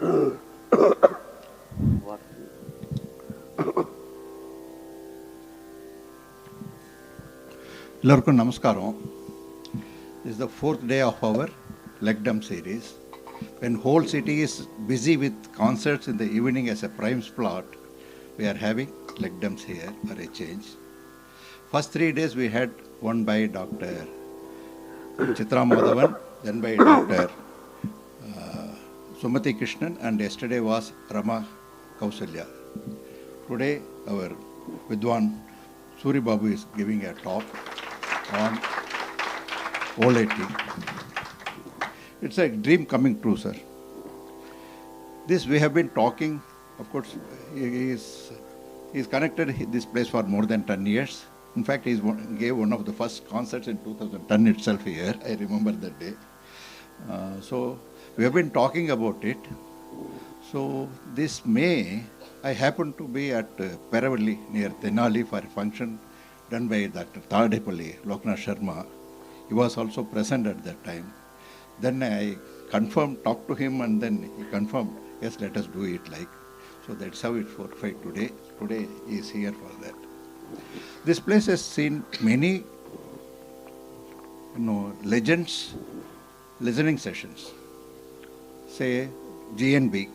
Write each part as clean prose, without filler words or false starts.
Ellarku namaskaram. This is the 4th day of our LecDem series. When whole city is busy with concerts in the evening as a prime spot, we are having LecDems here for a change. First 3 days we had one by Dr. Chitra Madhavan, then by Dr. Sumati Krishnan, and yesterday was Rama Kausalya. Today our Vidwan Suri Babu is giving a talk on Voleti. It's a dream coming true, sir. This we have been talking, of course, he is connected this place for more than 10 years. In fact, he gave one of the first concerts in 2010 itself here. I remember that day. So we have been talking about it. So this May, I happened to be at Paravalli near Tenali for a function done by Dr. Tadepalli, Loknath Sharma. He was also present at that time. Then I confirmed, talked to him, and then he confirmed, yes, let us do it like. So that's how it's fortified today. Today he is here for that. This place has seen many, legends, listening sessions. Say GNB.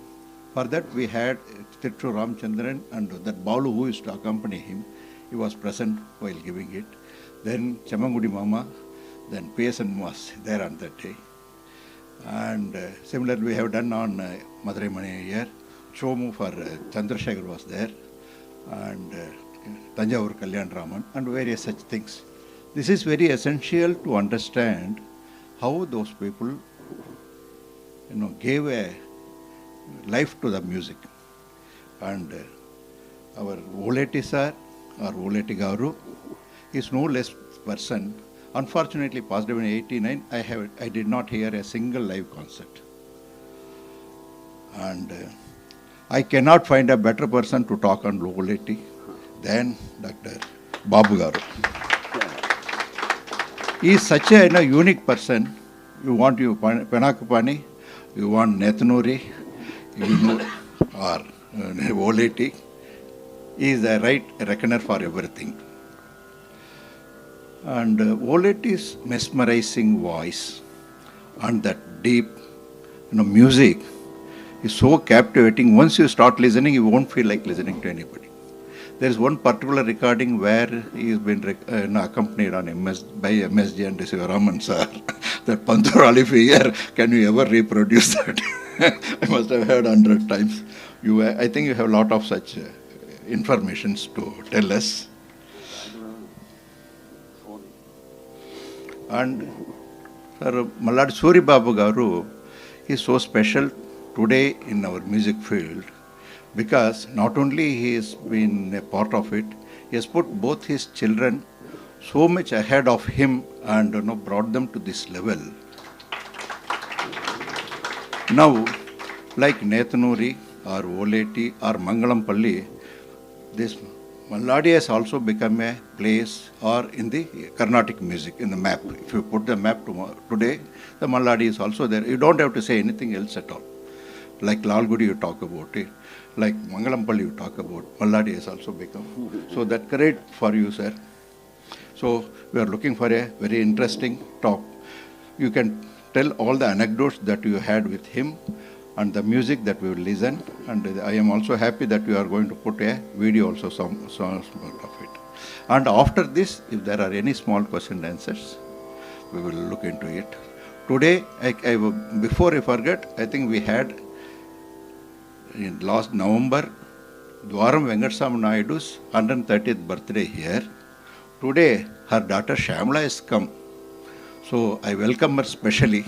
For that we had Tirchu Ramchandran and that Balu who used to accompany him. He was present while giving it. Then Chamangudi Mama, then PSN was there on that day. And similarly we have done on Madurai Mani here. Chomu for Chandrasekhar was there. And Tanjavur Kalyan Raman and various such things. This is very essential to understand how those people, gave a life to the music. And our Voleti sir, or Voleti garu, is no less person. Unfortunately, passed away in 1989. I did not hear a single live concert. And I cannot find a better person to talk on Voleti than Dr. Babu garu. He is such a unique person. You want Penakupani, you want Nethnuri, or Voleti. He is the right reckoner for everything. And Voleti's mesmerizing voice and that deep music is so captivating. Once you start listening, you won't feel like listening to anybody. There is one particular recording where he has been accompanied on by MSG and Sivaraman sir. That Pantur Alif here, can you ever reproduce that? I must have heard 100 times. I think you have a lot of such informations to tell us. And Malladi Suri Babu garu is so special today in our music field because not only he has been a part of it, he has put both his children so much ahead of him and brought them to this level. Now, like Nethnuri or Voleti or Mangalampalli, this Malladi has also become a place or in the Carnatic music, in the map. If you put the map today, the Malladi is also there. You don't have to say anything else at all. Like Lalgudi you talk about it, like Mangalampalli you talk about, Malladi has also become. So that great for you, sir. So we are looking for a very interesting talk. You can tell all the anecdotes that you had with him and the music that we will listen. And I am also happy that you are going to put a video also, some of it. And after this, if there are any small question and answers, we will look into it. Today, before I forget, I think we had in last November, Dwaram Venkatasamy Naidu's 130th birthday here. Today, her daughter Shyamala has come. So I welcome her specially.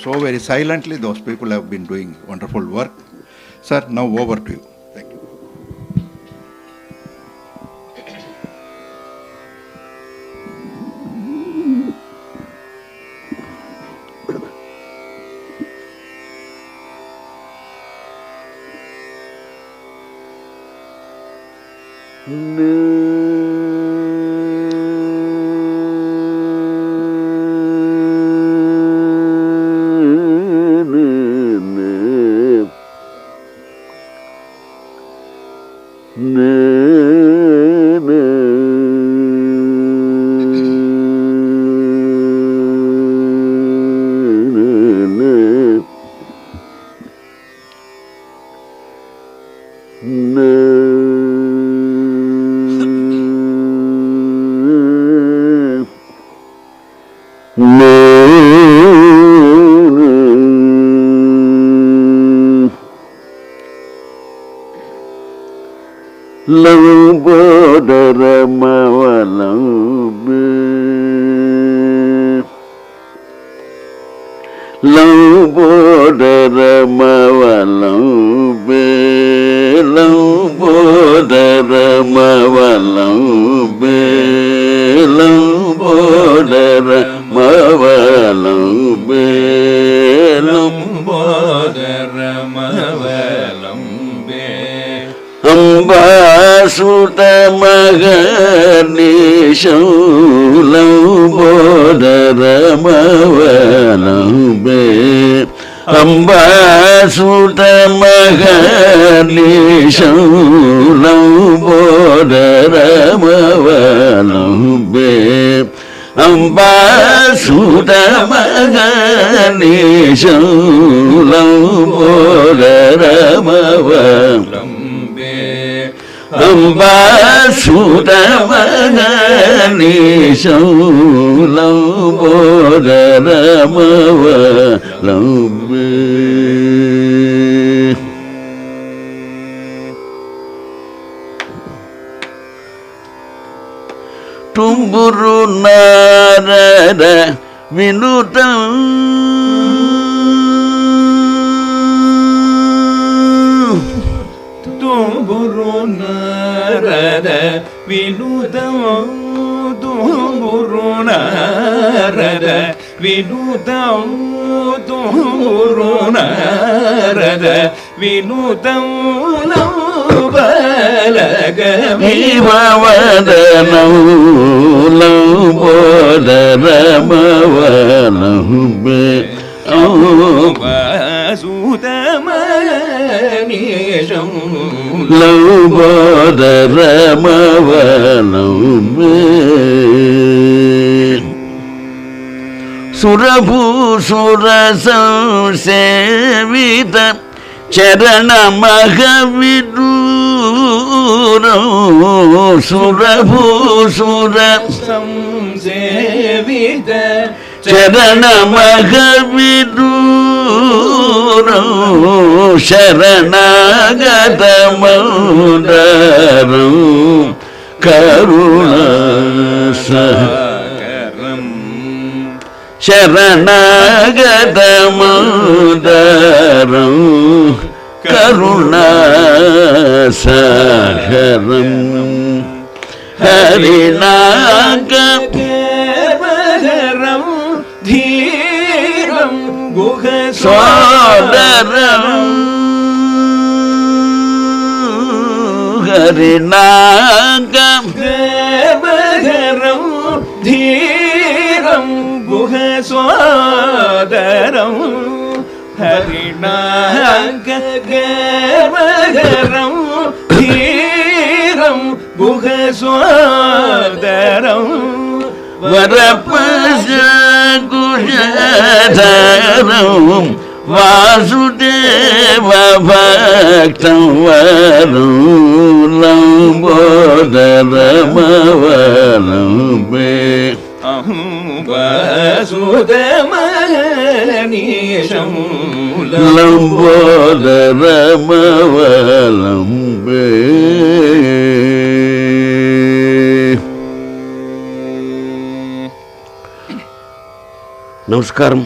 So very silently those people have been doing wonderful work. Sir, now over to you. Thank you. Tumburu narada vinudam tumburu narada vinudam tumburu narada vinudam tumburu narada vinudam Vadanam Lambodharamavalambe Vasudhamanisham Lambodharamavalambe Surabhusura Sevita Charana Mahaviduram Surabhusura Samsevita Charana Mahaviduram Sharanagatamandaram Karuna Sakaram Sharanagatamandaram Karuna Sakaram Harinagatamandaram Dhiram Sodaram Harinagatamandaram Dhiram Sodaram Harinagatamandaram Dhiram Sodaram Varapasakujadaram Vasudeva Bhaktam Varum Lambodharamavalambe Vasudhamanisham Lambodharamavalambe Namaskaram.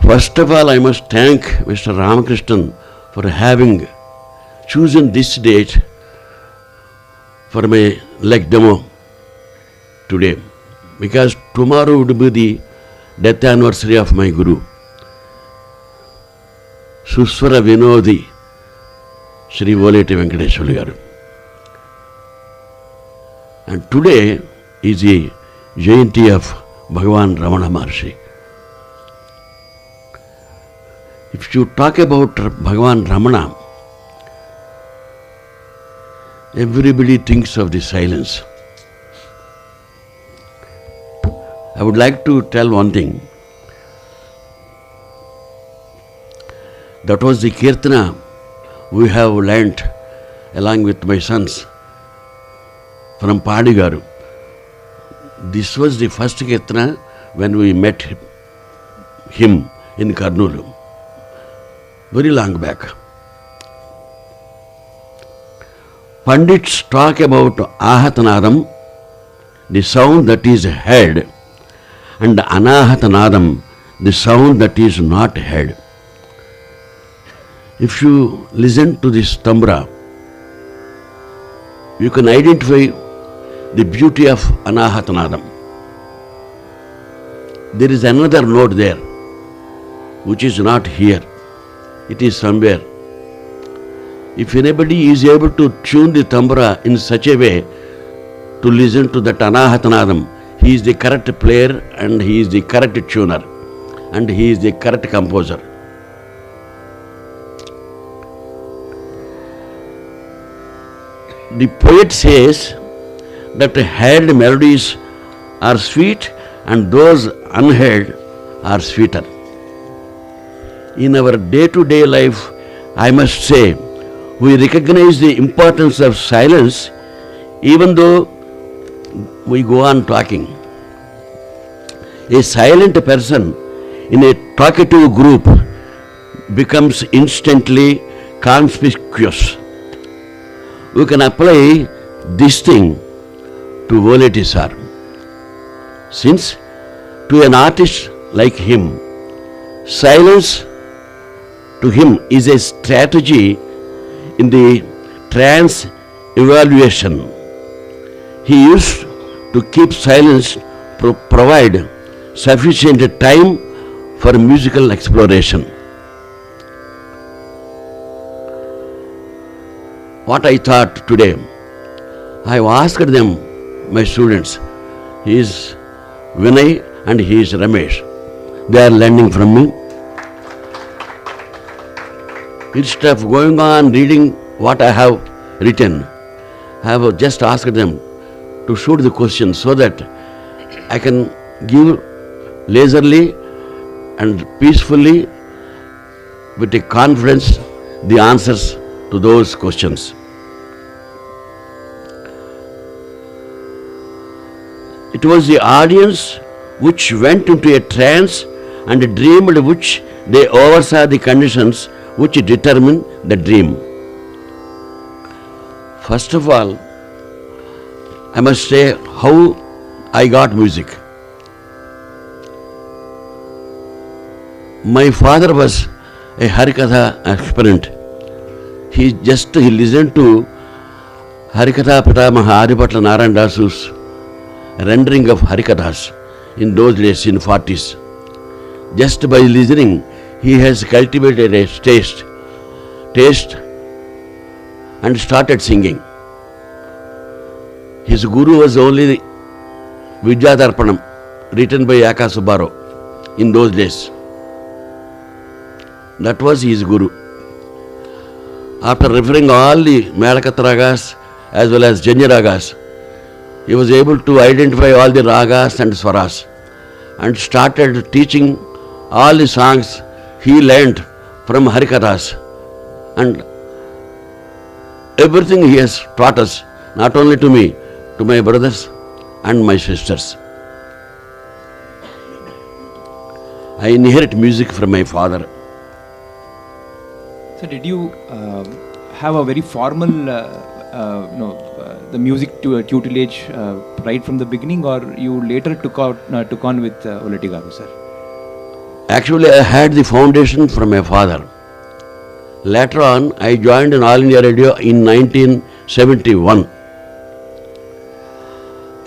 First of all, I must thank Mr. Ramakrishnan for having chosen this date for my LecDem today, because tomorrow would be the death anniversary of my Guru, SUSWARA VINODI Voleti Garu. And today is the Jayanti of Bhagavan Ramana Maharshi. If you talk about Bhagavan Ramana, everybody thinks of the silence. I would like to tell one thing. That was the Kirtana we have learnt along with my sons from Padigaru. This was the first Kirtana when we met him in Karnool, very long back. Pandits talk about Ahatanadam, the sound that is heard, and Anahatanadam, the sound that is not heard. If you listen to this tambra, you can identify the beauty of Anahatanadam. There is another note there, which is not here. It is somewhere. If anybody is able to tune the tambra in such a way to listen to that Anahatanadam, he is the correct player and he is the correct tuner and he is the correct composer. The poet says that heard melodies are sweet and those unheard are sweeter. In our day-to-day life, I must say, we recognize the importance of silence even though we go on talking. A silent person in a talkative group becomes instantly conspicuous. We can apply this thing to Voleti sir. Since to an artist like him, silence to him is a strategy in the trance evaluation. He used to keep silence to provide sufficient time for musical exploration. What I thought today, I have asked them, my students, he is Vinay and he is Ramesh. They are learning from me. Instead of going on reading what I have written, I have just asked them to shoot the questions so that I can give leisurely and peacefully with a confidence the answers to those questions. It was the audience which went into a trance and dreamed, which they oversaw the conditions which determine the dream. First of all, I must say how I got music. My father was a Harikatha aspirant. He listened to Harikatha Pitamaha Adipatla Narayan Dasu's rendering of Harikathas in those days, in 40s. Just by listening, he has cultivated a taste and started singing. His guru was only Vidyadarpanam, written by Yaka Subbarao in those days. That was his guru. After referring all the Melakata ragas as well as Janya ragas, he was able to identify all the ragas and swaras and started teaching all the songs he learnt from Harikathas, and everything he has taught us, not only to me, to my brothers and my sisters. I inherit music from my father. So did you have a very formal, the music tutelage right from the beginning, or you later took on with Voleti Garu, sir? Actually, I had the foundation from my father. Later on, I joined in All India Radio in 1971.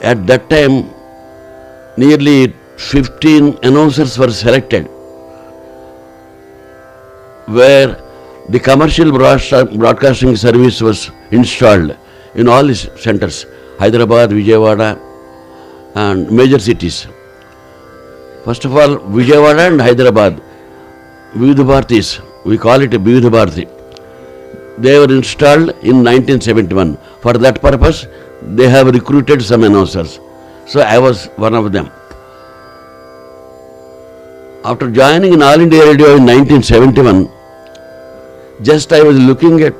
At that time, nearly 15 announcers were selected, where the commercial broadcasting service was installed in all the centers, Hyderabad, Vijayawada and major cities. First of all, Vijayawada and Hyderabad, Vividha Bharatis, we call it a Vividha Bharati. They were installed in 1971. For that purpose, they have recruited some announcers. So I was one of them. After joining in All India Radio in 1971, just I was looking at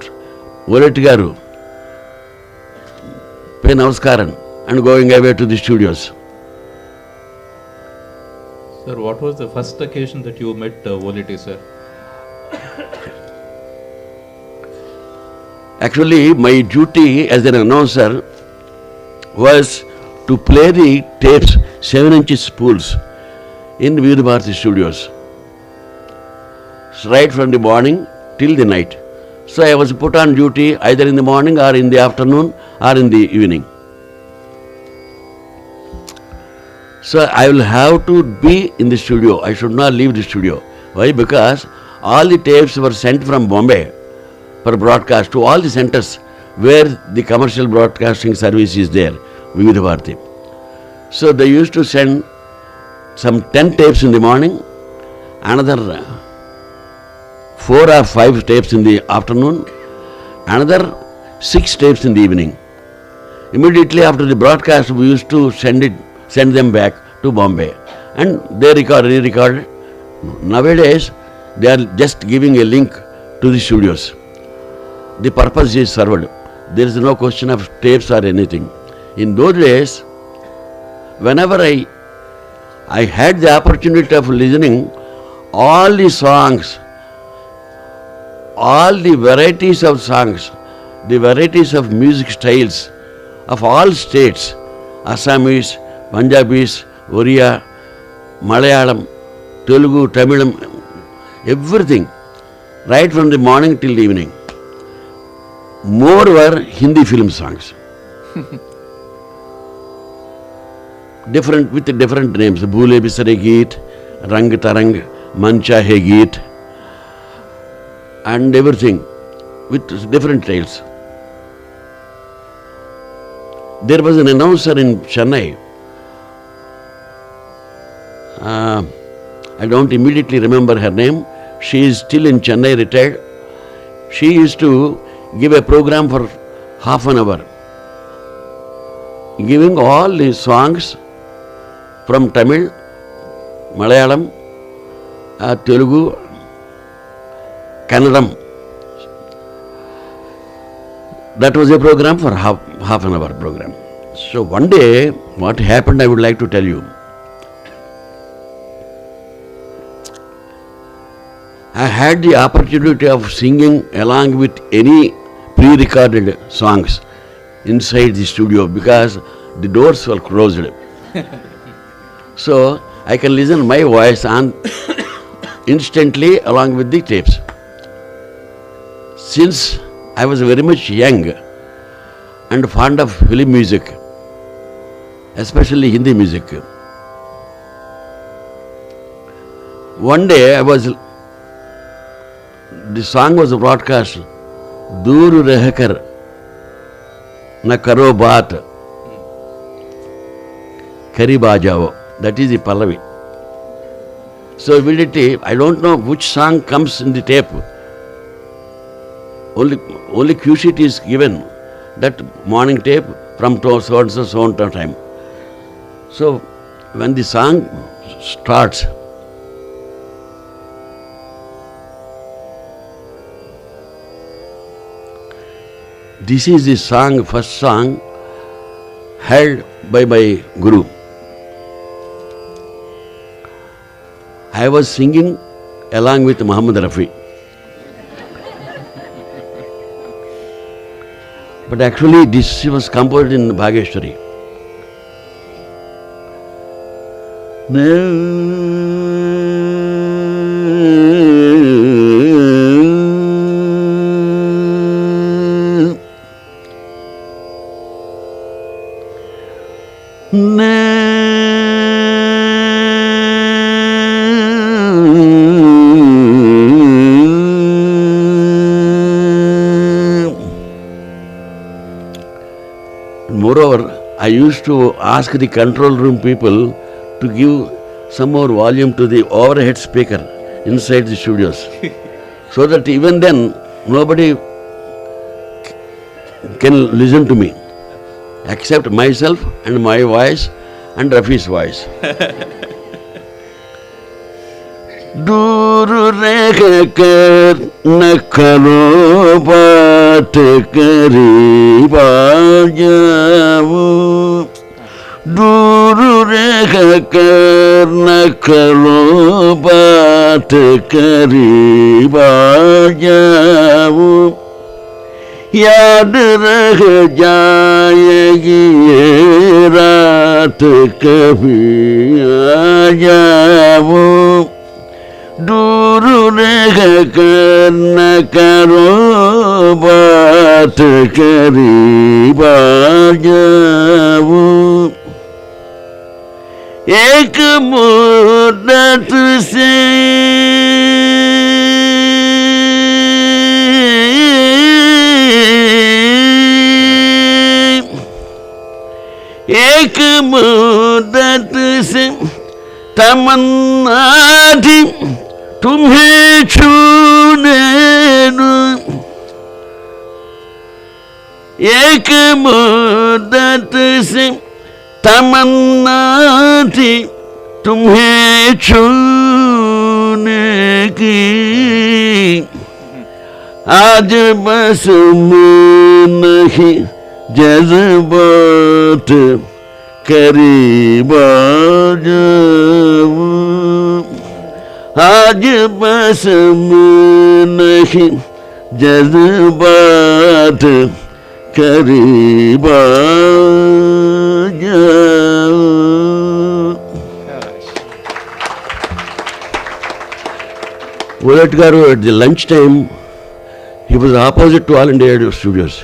Voleti Garu, pay namaskaran, and going away to the studios. Sir, what was the first occasion that you met Voleti, sir? Actually, my duty as an announcer was to play the tapes 7-inch spools in Vinodhi Bharati studios, right from the morning till the night. So I was put on duty either in the morning or in the afternoon or in the evening. So I will have to be in the studio. I should not leave the studio. Why? Because all the tapes were sent from Bombay for broadcast to all the centers where the commercial broadcasting service is there, Vinodhi Bharati. So they used to send some 10 tapes in the morning, another 4 or 5 tapes in the afternoon, another 6 tapes in the evening. Immediately after the broadcast, we used to send them back to Bombay, and they re-recorded. Nowadays, they are just giving a link to the studios. The purpose is served. There is no question of tapes or anything. In those days, whenever I had the opportunity of listening all the songs, all the varieties of songs, the varieties of music styles of all states, Assamese, Punjabis, Oriya, Malayalam, Telugu, Tamilam, everything, right from the morning till the evening. More were Hindi film songs. With different names, Bhule Bisare Geet, Rang Tarang, Mancha Hai Geet, and everything with different tales. There was an announcer in Chennai. I don't immediately remember her name. She is still in Chennai, retired. She used to give a program for half an hour, giving all the songs from Tamil, Malayalam, Telugu, Kannadam. That was a program for half an hour program. So one day, what happened I would like to tell you. I had the opportunity of singing along with any pre-recorded songs inside the studio because the doors were closed. So I can listen my voice on instantly along with the tapes. Since I was very much young and fond of film music, especially Hindi music, one day the song was broadcast, Dur Rehkar Na Karo Baat Karib Aa Jao. That is the Pallavi. So immediately, I don't know which song comes in the tape. Only cue sheet is given, that morning tape from so and so time. So when the song starts, this is the song, first song held by my Guru. I was singing along with Muhammad Rafi. But actually this was composed in Bhageshwari. Moreover, I used to ask the control room people to give some more volume to the overhead speaker inside the studios, so that even then nobody can listen to me except myself and my voice and Rafi's voice. दूर रह कर न करो बात करीब आ जाओ, दूर रह karna karo baat kariba javu याद रह जाएगी ये रात कभी आ जाओ दूर रह कर न करो बात करीब आ जाओ एक मुद्दत से एक मुद्दत से तमन्ना थी तुम्हें छूने एक मुद्दत से तमन्ना थी तुम्हें छूने की आज बस में नहीं जज्बात करीब आ जाओ आज बस में नहीं जज्बात करीब आ जाओ. Volet garu, at the lunch time, he was opposite to All India Radio Studios.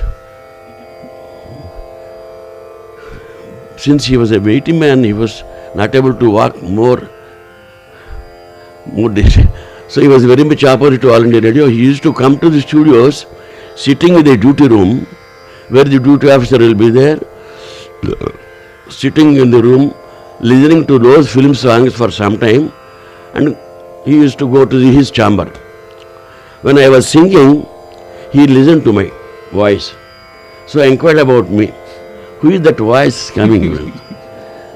Since he was a weighty man, he was not able to walk more days. So he was very much opposite to All India Radio. He used to come to the studios, sitting in the duty room, where the duty officer will be there, sitting in the room, listening to those film songs for some time, and he used to go to his chamber. When I was singing, he listened to my voice. So I inquired about me. Who is that voice coming?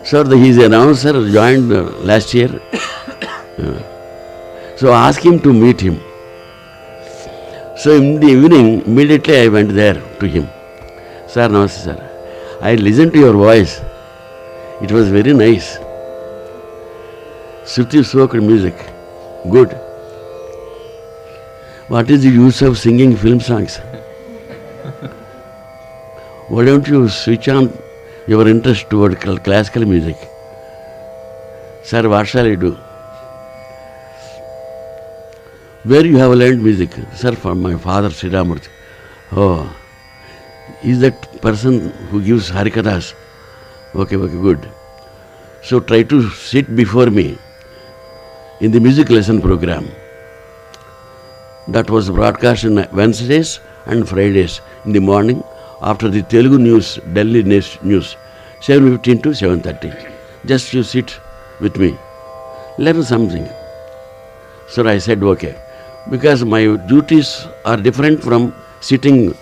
Sir, he is an announcer, joined last year. So I asked him to meet him. So in the evening, immediately I went there to him. Sir, namaste sir. I listened to your voice. It was very nice. Shruti soaked music. Good. What is the use of singing film songs? Why don't you switch on your interest toward classical music? Sir, what shall I do? Where you have learned music? Sir, from my father, Sri Ramurthy. Oh, is that person who gives Harikathas? Okay, good. So try to sit before me in the music lesson program. That was broadcast on Wednesdays and Fridays in the morning after the Telugu news, Delhi news, 7:15 to 7:30. Just you sit with me, learn something. So I said, okay, because my duties are different from sitting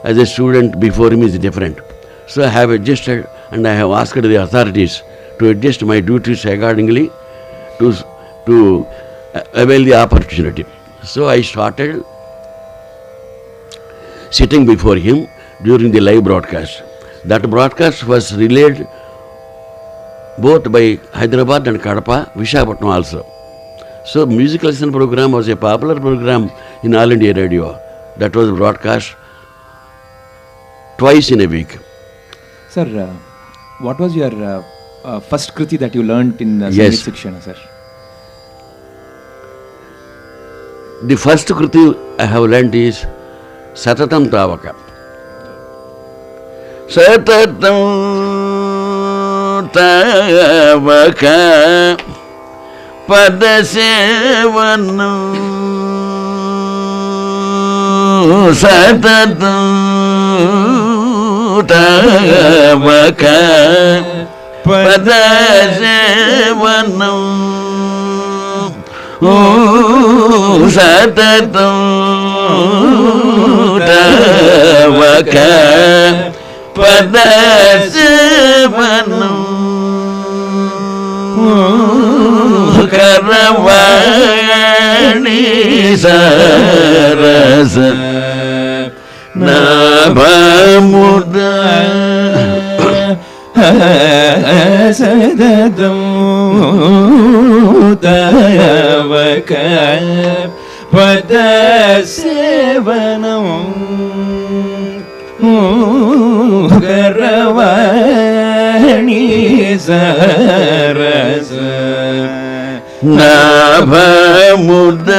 as a student before him is different. So I have adjusted and I have asked the authorities to adjust my duties accordingly to avail the opportunity. So I started sitting before him during the live broadcast. That broadcast was relayed both by Hyderabad and Kadapa, Visakhapatnam also. So music lesson program was a popular program in All India Radio. That was broadcast twice in a week. Sir, what was your first kriti that you learnt in Sangeet Shikshana, sir? The first kriti I have learnt is Satatam Tavaka. Satatam Tavaka Padasevanam Satatam Tavaka Padasevanam Satatam Tavaka Padasevanam Karavani Sarasa Nabhamuda சததம் தவக பத சேவனம் கரவாணி சரச நபமுத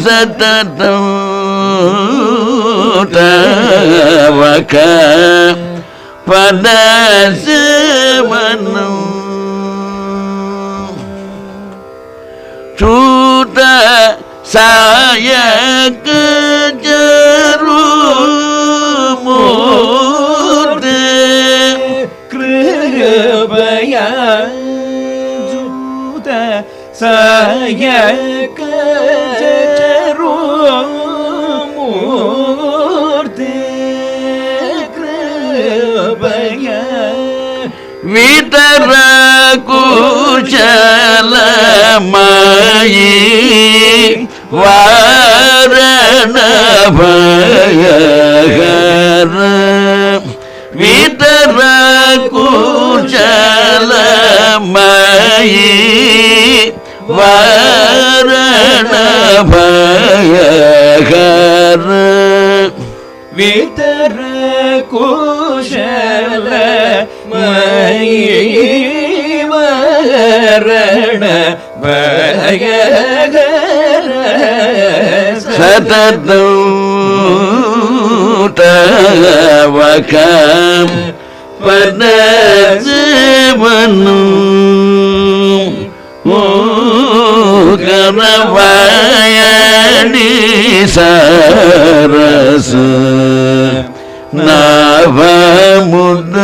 சததம் தவக பத சேவனம் சூத சாயக ஜரு மூர்த்தி கிருபயா ஜூத சாயக ஜரு மூர்த்தி கிருபயா விதர குச்சலமாயி வாரண பயகர விதர குச்சலமாயி வாரண பயகர விதர குஷல மயீவரண பயகர சததம் தவக பத சேவனம் கரவாயணி சரச நவமுத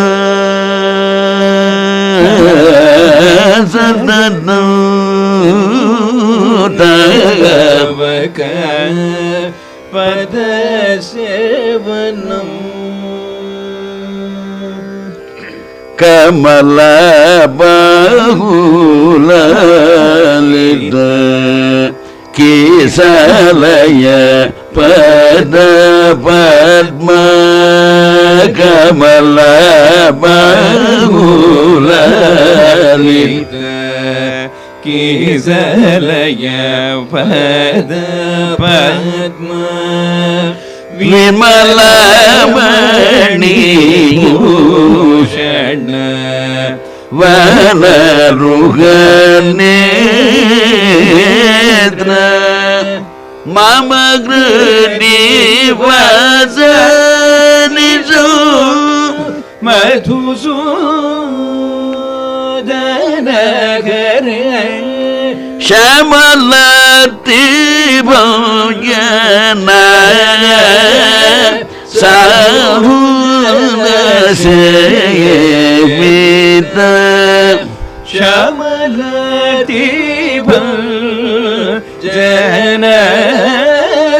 சததம் தவக பத சேவனம் கமல பகுலித கேசலய பத பத்ம கமல பகுலித கீசலய பத பத்ம விமலமணி பூஷண வனருகநேத்ர மம கிருதி வசனிஷு மதுசூதன ஷமலதி பௌயன சாஹுன சேவித ஷமலதி ஜன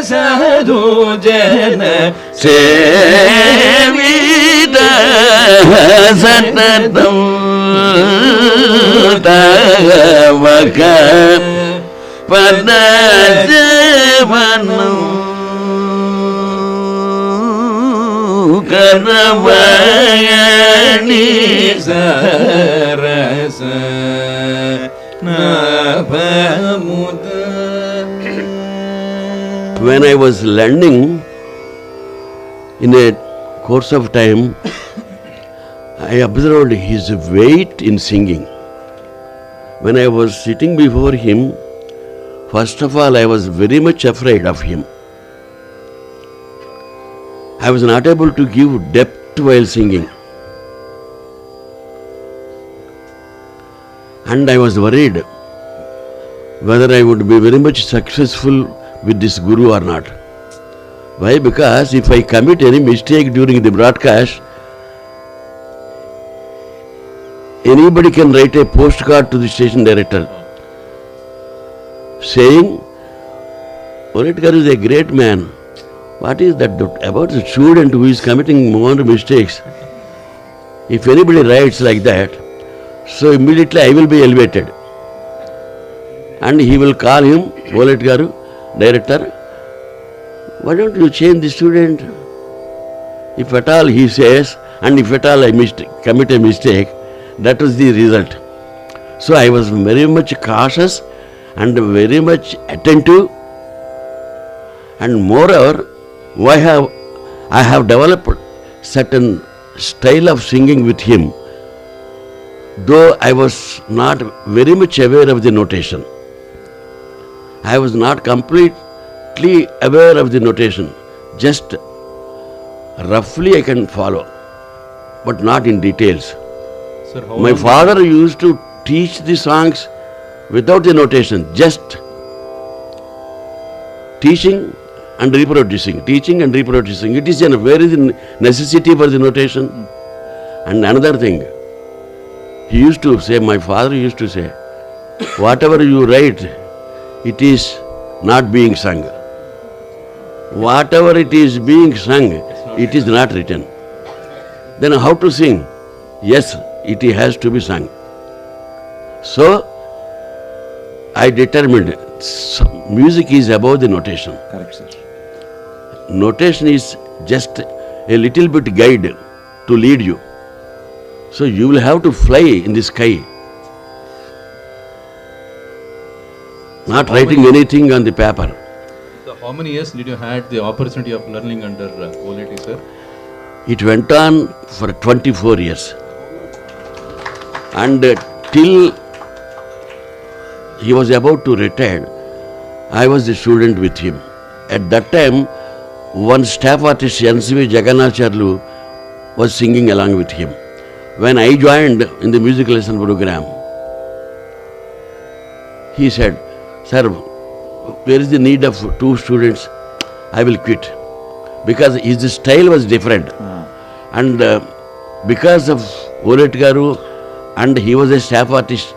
சாது ஜன சேவித சததம் தவக பத சேவனம் கரவாயணி சரச நபமுத. When I was learning, in a course of time, I observed his weight in singing. When I was sitting before him, first of all, I was very much afraid of him. I was not able to give depth while singing. And I was worried whether I would be very much successful with this guru or not. Why? Because if I commit any mistake during the broadcast, anybody can write a postcard to the station director saying, Volet garu is a great man. What is that about the student who is committing more mistakes? If anybody writes like that, so immediately I will be elevated. And he will call him, Volet garu, director, why don't you change the student? If at all he says, and if at all I commit a mistake, that was the result. So I was very much cautious and very much attentive, and moreover, I have developed certain style of singing with him, though I was not very much aware of the notation. I was not completely aware of the notation, just roughly I can follow, but not in details. Sir, how My long- father used to teach the songs without the notation, just teaching and reproducing, teaching and reproducing. It is a very necessity for the notation. And another thing, he used to say, my father used to say, whatever you write, it is not being sung. Whatever it is being sung, it is not written. Then how to sing? Yes, it has to be sung. So, I determined music is above the notation. Correct, sir. Notation is just a little bit guide to lead you. So you will have to fly in the sky, not writing anything on the paper. So how many years did you had the opportunity of learning under Voleti, sir? It went on for 24 years. And till he was about to retire, I was a student with him. At that time, one staff artist, NCV Jagannacharlu, was singing along with him. When I joined in the music lesson program, he said, sir, where is the need of 2 students? I will quit. Because his style was different. And because of Voleti garu, and he was a staff artist,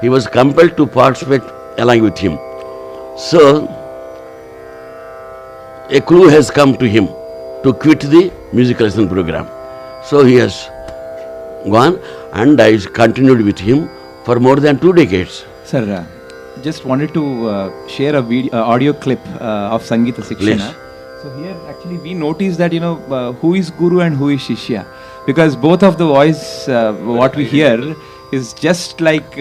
he was compelled to participate along with him. So, a clue has come to him to quit the music lesson program. So he has gone, and I continued with him for more than 2 decades. Sir, just wanted to share a video, audio clip of Sangeeta Sikshana. Please. So here actually we noticed that, who is Guru and who is Shishya. Because both of the voice, what we hear is just like...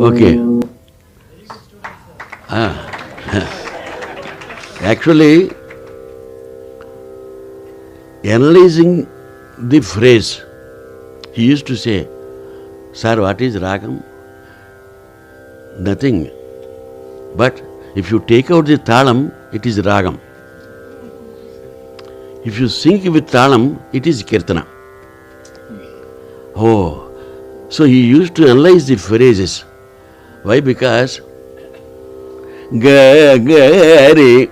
Okay. Actually, analyzing the phrase, he used to say, "Sir, what is ragam?" Nothing. But if you take out the talam, it is ragam. If you sing with talam, it is kirtana. Oh, so he used to analyze the phrases. Why? Because ga, ga, re,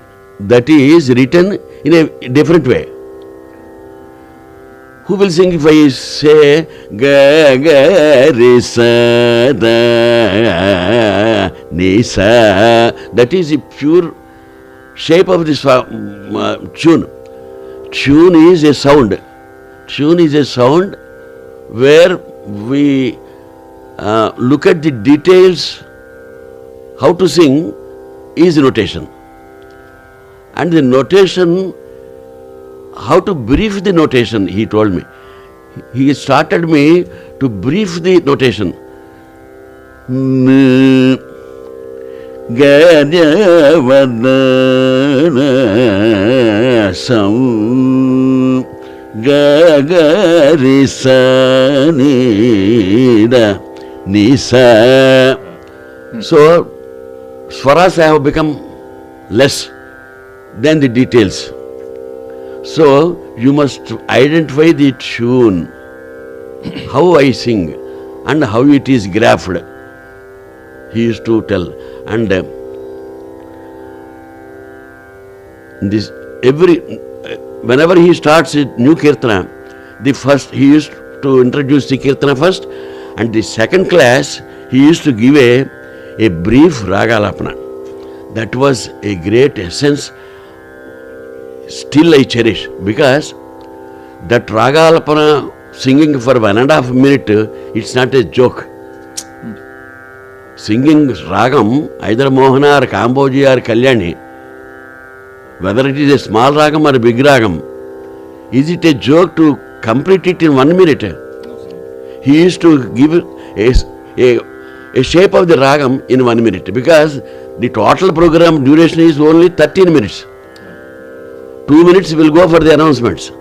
that is written in a different way. Who will sing if I say ga, ga, re, sa, da, ni, sa? That is the pure shape of this tune. Tune is a sound. Tune is a sound where we look at the details. How to sing is notation. And the notation, how to brief the notation, he told me. He started me to brief the notation. Ga, ga, re, sa, ni, da, ni, sa. So, swaras have become less than the details. So, you must identify the tune, how I sing and how it is graphed. He used to tell. And this whenever he starts a new kirtana, he used to introduce the kirtana first, and the second class he used to give a brief ragalapana. That was a great essence. Still I cherish, because that ragalapana singing for 1.5 minutes, it's not a joke. Singing ragam, either Mohana or Kamboji or Kalyani, whether it is a small ragam or a big ragam, is it a joke to complete it in 1 minute? He used to give a shape of the ragam in 1 minute, because the total program duration is only 13 minutes. 2 minutes will go for the announcements.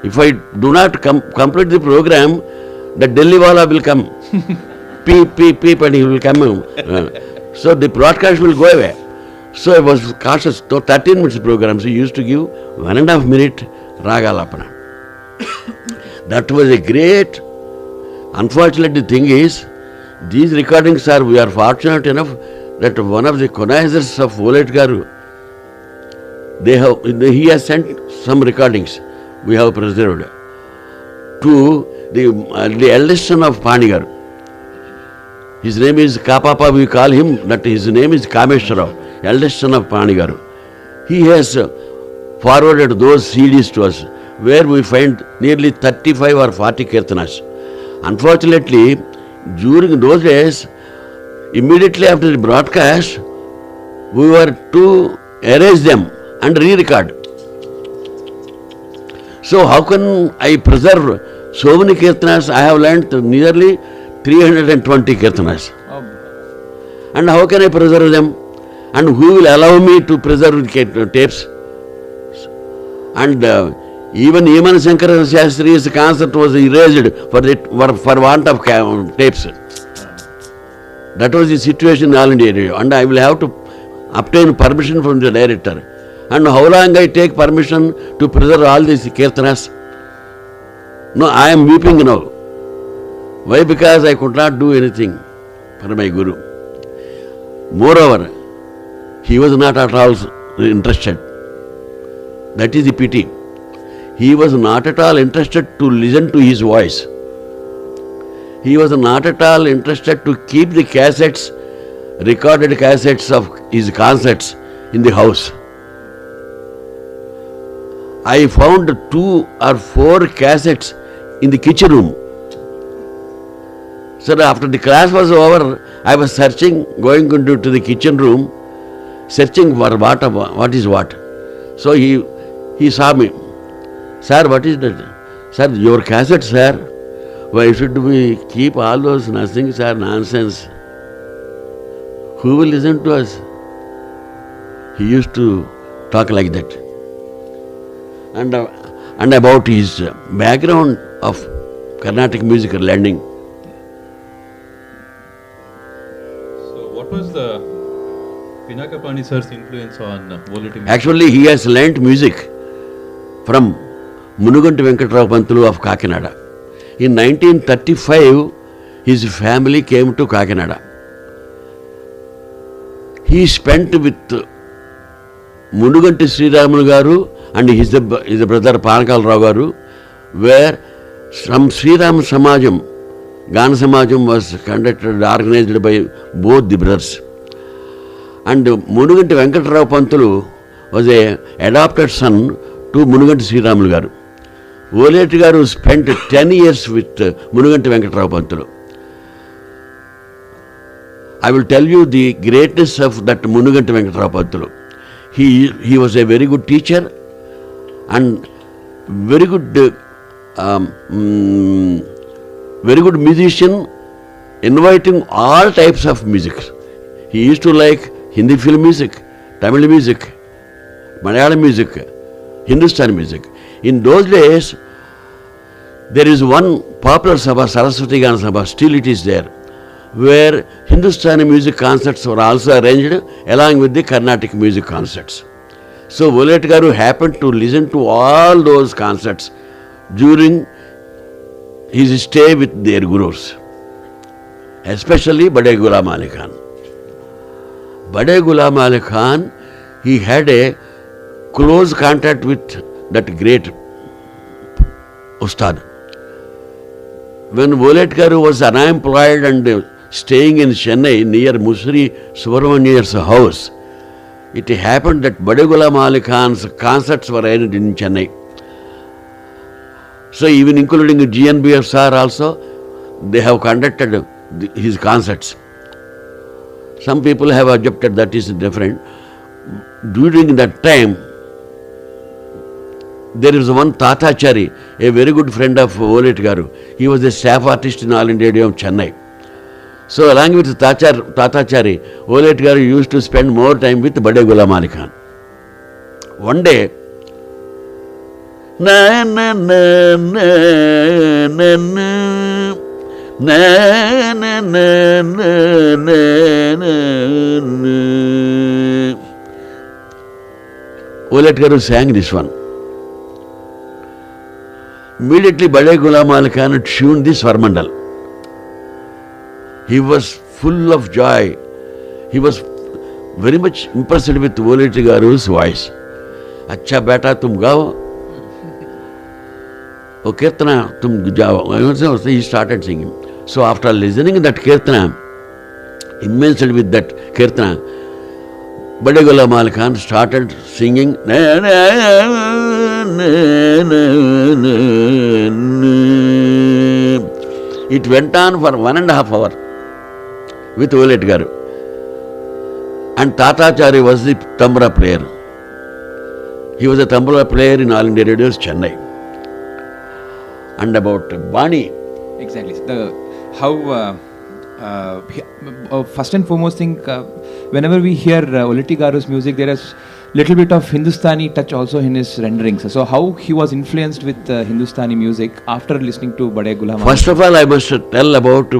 If I do not complete the program, the Delhi wala will come. Peep, peep, peep, and he will come. So the broadcast will go away. So I was cautious. 13 minutes program, so he used to give 1.5 minute ragalapana. That was a great. Unfortunately, the thing is, these recordings are, we are fortunate enough that one of the connoisseurs of Volet Garu, he has sent some recordings we have preserved to the eldest son of Panigaru. His name is Kapapa, we call him, that his name is Kameshwara, eldest son of Panigaru. He has forwarded those CDs to us, where we find nearly 35 or 40 kirtanas. Unfortunately, during those days, immediately after the broadcast, we were to erase them and re-record. So how can I preserve so many kirtanas? I have learnt nearly 320 kirtanas. And how can I preserve them? And who will allow me to preserve the tapes? And even Yeman Shankara Shastri's concert was erased for want of tapes. That was the situation in All India Radio. And I will have to obtain permission from the director. And how long I take permission to preserve all these kirtanas? No, I am weeping now. Why? Because I could not do anything for my Guru. Moreover, he was not at all interested. That is the pity. He was not at all interested to listen to his voice. He was not at all interested to keep the cassettes, recorded cassettes of his concerts in the house. I found 2 or 4 cassettes in the kitchen room. So after the class was over, I was searching, going into the kitchen room, searching for what is what. So he saw me. Sir, what is that? Sir, your cassette, sir. Why should we keep all those nothings or nonsense? Who will listen to us? He used to talk like that. And about his background of Carnatic music learning. So what was the Pinakapani sir's influence on Voleti music? Actually, he has learnt music from Munuganti Venkatarao Pantulu of Kakinada. In 1935, his family came to Kakinada. He spent with Munuganti Sri Ramulu Garu and his brother Panakal Rao Garu, where some Sri Ram Samajam, Gana Samajam was conducted, organized by both the brothers. And Munuganti Venkatarao Pantulu was an adopted son to Munuganti Sri Ramulu Garu. Voleti Garu spent 10 years with Munuganti Venkatarao Pantulu. I will tell you the greatness of that Munuganti Venkatarao Pantulu. He was a very good teacher and very good musician, inviting all types of music. He used to like Hindi film music, Tamil music, Malayalam music, Hindustani music. In those days, there is one popular sabha, Saraswati Gana Sabha, still it is there, where Hindustani music concerts were also arranged along with the Carnatic music concerts. So Voleti Garu happened to listen to all those concerts during his stay with their gurus, especially Bade Ghulam Ali Khan. Bade Ghulam Ali Khan, he had a close contact with that great Ustad. When Voleti Garu was unemployed and staying in Chennai near Musri Subramaniar's house, it happened that Bade Ghulam Ali Khan's concerts were held in Chennai. So even including GNBF sir also, they have conducted his concerts. Some people have objected that is different. During that time, there is one Tatachari, a very good friend of Voleti Garu. He was a staff artist in All India Radio of Chennai. So along with Tatachari, Voleti Garu used to spend more time with Bade Ghulam Ali Khan. One day, na na na na na na na na na na na, Voleti Garu sang this one. Immediately Bade Ghulam Ali Khan tuned this Swarmandal. He was full of joy. He was very much impressed with Voleti Garu's voice. Acha beta tum gao. O kirtana tum jao. He started singing. So after listening to that kirtana, immensely with that kirtana, Bade Ghulam Ali Khan started singing. It went on for 1.5 hours with Voleti Garu. And Tatachari was the tambura player. He was a tambura player in All India Radio's Chennai. And about Bani. Exactly. First and foremost thing, whenever we hear Voleti Garu's music, there is little bit of Hindustani touch also in his renderings. So how he was influenced with Hindustani music after listening to Bade Ghulam Ali? First of all, I must tell about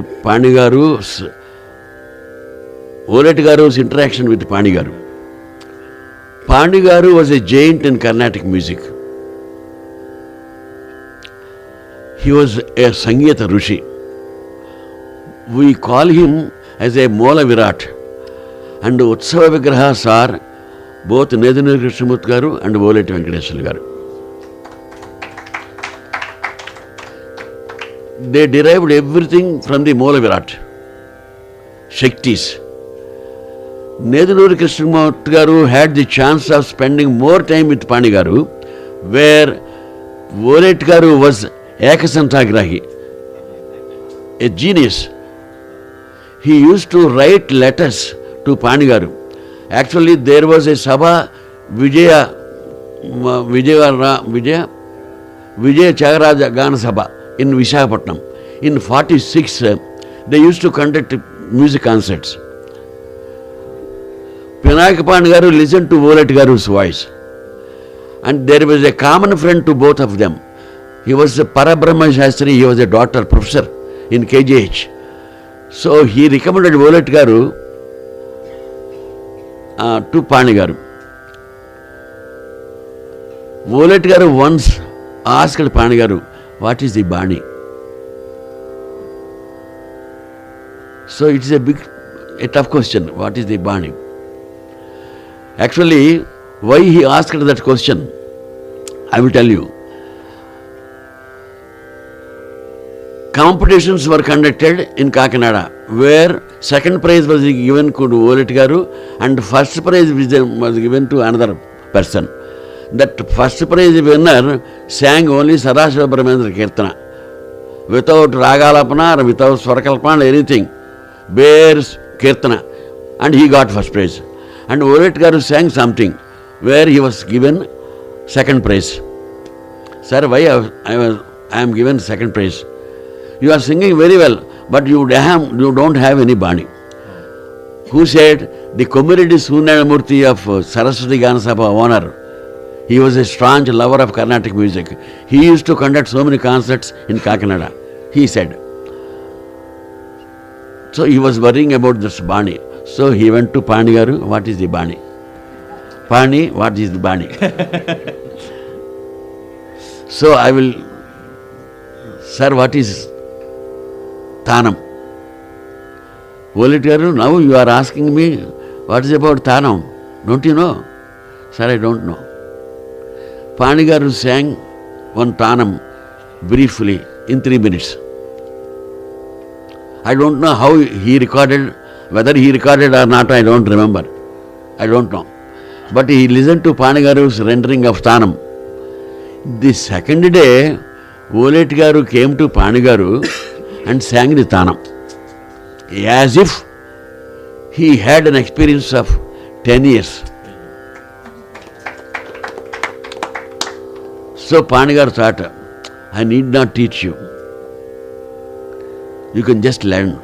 Voleti Garu's interaction with Pani Garu. Pani Garu was a giant in Carnatic music. He was a Sangeeta Rushi. We call him as a Mola Virat. And Utsava Vigrahas are both Nedunuri Krishnamurti Garu and Voleti Venkateswara Garu. They derived everything from the Mola Virat, Shaktis. Nedunuri Krishnamurti Garu had the chance of spending more time with Pani Garu, where Voleti Garu was Ekasantagrahi, a genius. He used to write letters to Pani Garu. Actually, there was a Sabha Vijaya Chagaraja Gana Sabha in Visakhapatnam. In 1946, they used to conduct music concerts. Pinaka Pani garu listened to Voleti garu's voice. And there was a common friend to both of them. He was a Parabrahma Shastri, he was a doctor, professor in KGH. So he recommended Voleti garu to Pani garu. Voleti garu once asked Pani garu, what is the Bani? So it is a tough question, what is the Bani? Actually, why he asked that question, I will tell you. Competitions were conducted in Kakinada, where second prize was given to Voleti garu and first prize was given to another person. That first prize winner sang only Sadashiva Brahmendra Kirtana, without Ragalapana or without Swarakalpana or anything, bare Kirtana, and he got first prize. And Voleti garu sang something where he was given second prize. Sir, why I am given second prize? You are singing very well, but you don't have any Bani. Who said? The Komiridi Sunayamurti of Saraswati Ganasabha owner. He was a strong lover of Carnatic music. He used to conduct so many concerts in Kakinada, he said. So he was worrying about this Bani. So he went to Pani garu, what is the Bani? Pani, what is the Bani? So I will, sir, what is Tanam? Voleti garu, now you are asking me, what is about Tanam? Don't you know? Sir, I don't know. Pani garu sang one Tanam briefly in 3 minutes. I don't know how he recorded, whether he recorded or not, I don't remember. I don't know. But he listened to Pani garu's rendering of Tanam. The second day, Voleti garu came to Pani garu and sang the Tanam, as if he had an experience of 10 years. So Pani garu thought, I need not teach you. You can just learn.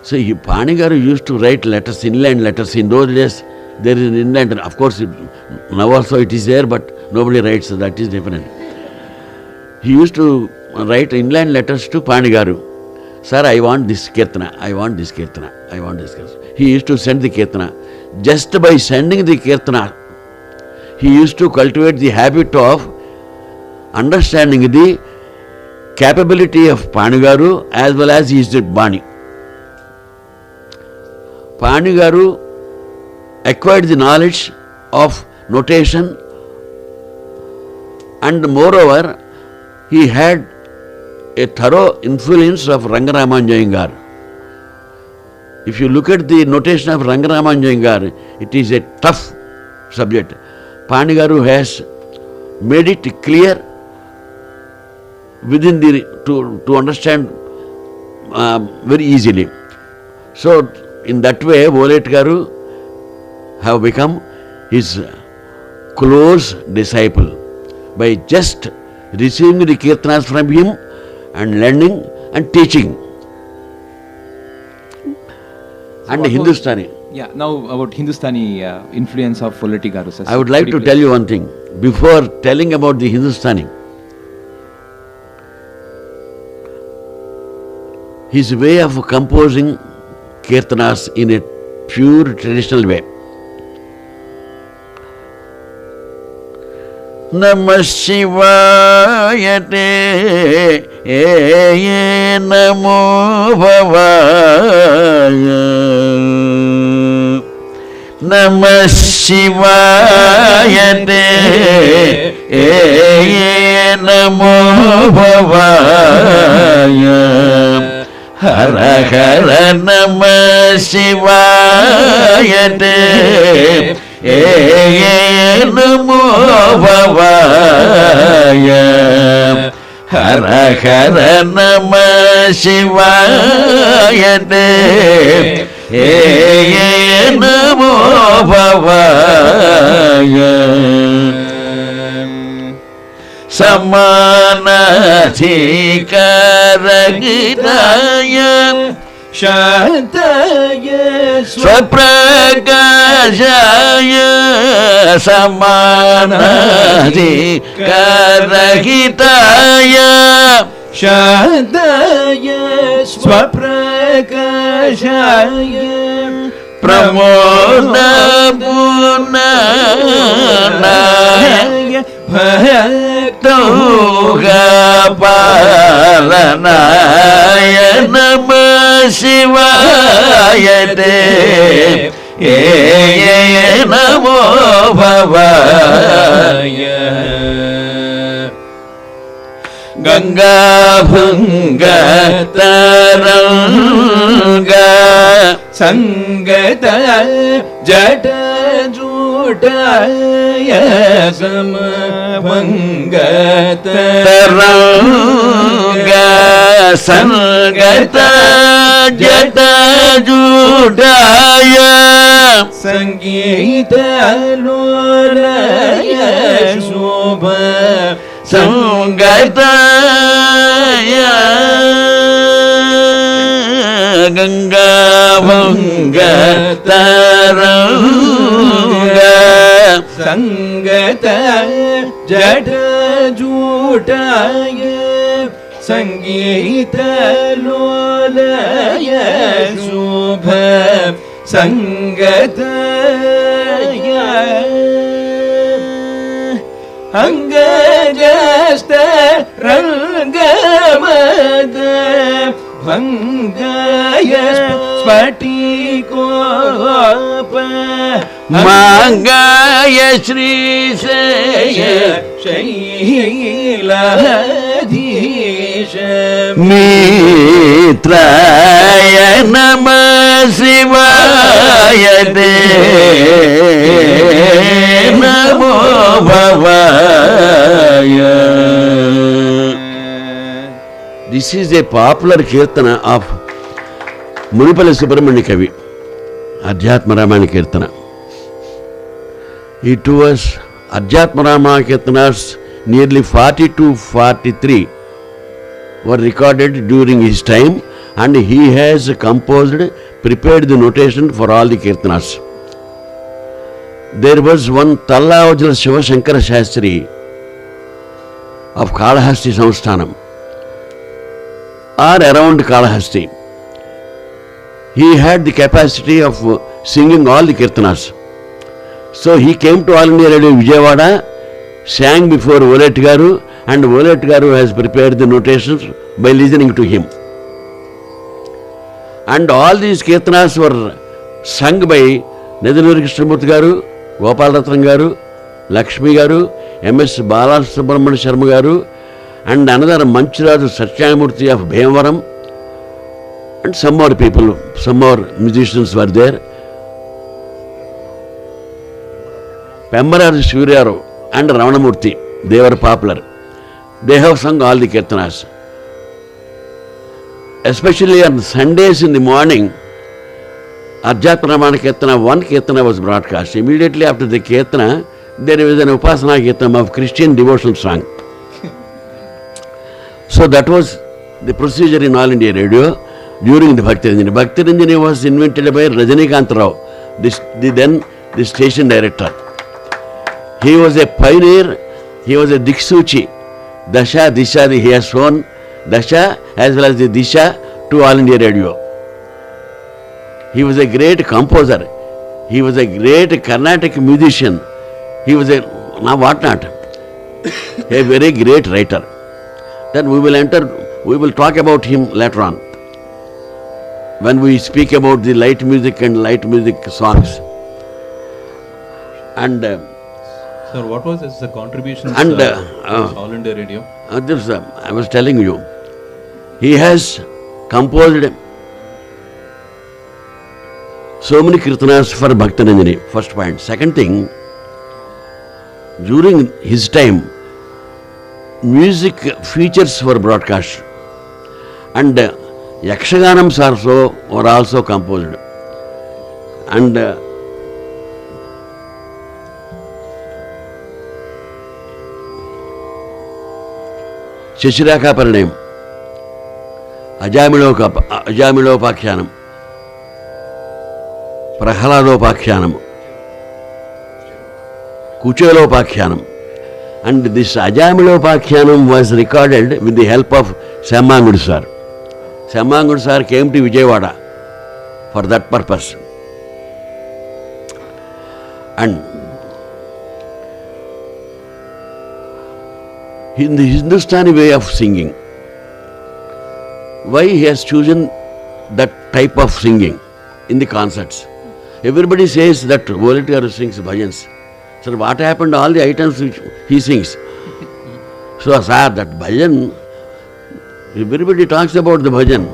So Pani garu used to write letters, inland letters. In those days, there is an inland, of course, now also it is there, but nobody writes, so that is different. He used to write inland letters to Pani garu. Sir, I want this Kirtana, I want this Kirtana, I want this Kirtana. He used to send the Kirtana. Just by sending the Kirtana, he used to cultivate the habit of understanding the capability of Pani garu as well as his Bani. Pani garu acquired the knowledge of notation, and moreover, he had a thorough influence of Rangaramanuja. If you look at the notation of Rangaramanuja, it is a tough subject. Pani garu has made it clear within the to understand very easily. So in that way, Voleti garu have become his close disciple by just receiving the Kirtanas from him and learning and teaching. So and Hindustani. Yeah, now about Hindustani influence of Voleti garu. Sir. I would like to tell you one thing. Before telling about the Hindustani, his way of composing Kirtanas in a pure traditional way. Namah Shivaya te Namo Bhavaya. Namah Shivaya te Namo Bhavaya. Hara Hara Namah Shivaya te Namo Bhavaya. Hara Hara Namah Shivaya te Namo Bhavaya. Samanadhikaragidaya शांताय स्वप्रकाशाय समानाधिकारहिताय शांताय स्वप्रकाशाय प्रमोदपूर्णाय भक्तौघपालनाय नमः शिवाय ते नमो भवाय गंगाभंगतरंगा संगत जट जूटाय समभंगत तरंगा संगत जट जूटाय संगीत लोलय शोभ संगताय गंगाभंगतरंगा संगत जट जूटाय संगीत लोलय शोभ संगताय अंगजस्त रंगमद भंगाय स्फटिकोप मांगाय श्रीशय शैलाधीश मित्राय नमः शिवाय ते नमो भवाय. This is a popular kirtana of Munipalli Subramanya Kavi, Adhyatma Ramayana Kirtana. It was Adhyatma Ramayana Kirtanas, nearly 40 to 43 were recorded during his time, and he has composed, prepared the notation for all the Kirtanas. There was one Tallavajala Shiva Shankara Shastri of Kalahasti Samsthanam, or around Kalahasti. He had the capacity of singing all the Kirtanas. So he came to All India Radio Vijayawada, sang before Voleti Garu, and Voleti Garu has prepared the notations by listening to him. And all these Kirtanas were sung by Nedaluri Krishnamurti Garu, Gopal Ratnam Garu, Lakshmi Garu, M.S. Balasubramanya Sharma Garu, and another Manchiraju Satyamurti of Bhimavaram, and some more people, some more musicians were there. Pemmaraju Suryaro and Ravanamurti, they were popular. They have sung all the Kirtanas. Especially on Sundays in the morning, Adhyatma Ramayana Kirtana, one Kirtana was broadcast. Immediately after the Kirtana, there was an Upasana Kirtana of Christian devotional song. So that was the procedure in All India Radio during the Bhakti Ranjani. Bhakti Ranjani was invented by Rajanikant Rao, the station director. He was a pioneer, he was a Diksuchi, Dasha, Disha, he has shown Dasha as well as the Disha to All India Radio. He was a great composer, he was a great Carnatic musician, he was a very great writer. Then we will talk about him later on, when we speak about the light music and light music songs. And sir, what was the contributions and to All India Radio? this, I was telling you, he has composed so many kirtanas for Bhakti Ranjani, first point. Second thing, during his time, music features were broadcast, and Yakshaganams were also composed. And Shashiraka Paranam, Ajamilopakhyanam, Prahaladopakhyanam, Kuchelopakhyanam. And this Ajamilopakhyanam was recorded with the help of Semmangudu sir. Semmangudu sir came to Vijayawada for that purpose. And in the Hindustani way of singing, why he has chosen that type of singing in the concerts? Everybody says that Voleti Garu sings bhajans. Sir, what happened to all the items which he sings? So, sir, that bhajan, everybody talks about the bhajan.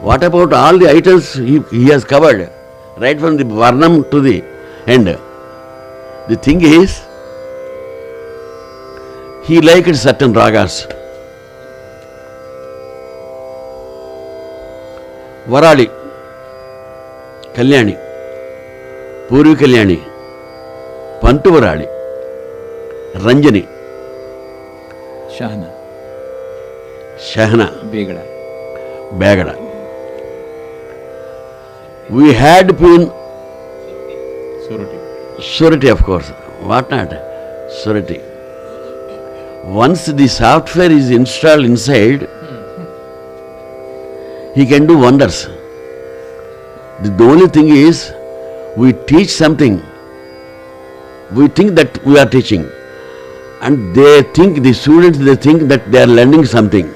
What about all the items he has covered, right from the varnam to the end? The thing is, he liked certain ragas. Varali, Kalyani, Puri Kalyani, Pantu Varali, Ranjani, Shahna, Begada. We had been Surati, of course. What not? Surati. Once the software is installed inside, he can do wonders. The only thing is, we teach something. We think that we are teaching. And the students think that they are learning something.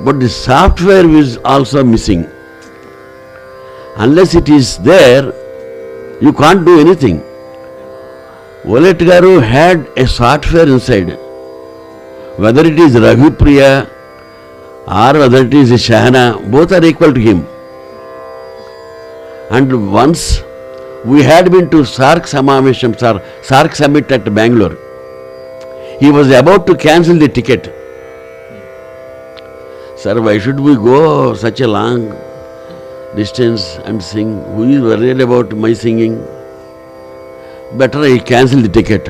But the software is also missing. Unless it is there, you can't do anything. Voleti Garu had a software inside. Whether it is Raghupriya or whether it is Shahana, both are equal to him. And once we had been to Sark Summit at Bangalore. He was about to cancel the ticket. Sir, why should we go such a long distance and sing? Who is worried about my singing? Better I cancel the ticket.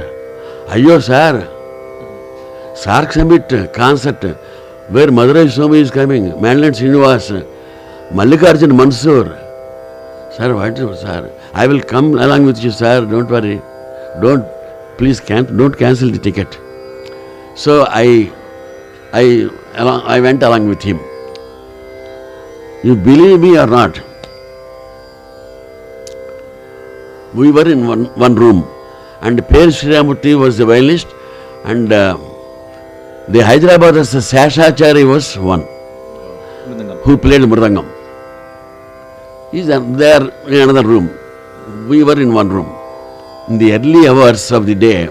Ayyo, sir, Sark Summit concert where Madurai Swami is coming, Manland Srinivas, Mallikarjun Mansoor. Sir, what is sir? I will come along with you, sir. Don't worry. Don't cancel the ticket. So I went along with him. You believe me or not? We were in one room, and Per Sriramurthy was the violinist, and the Hyderabad Sashachari was one who played Mridangam. He is there in another room. We were in one room. In the early hours of the day,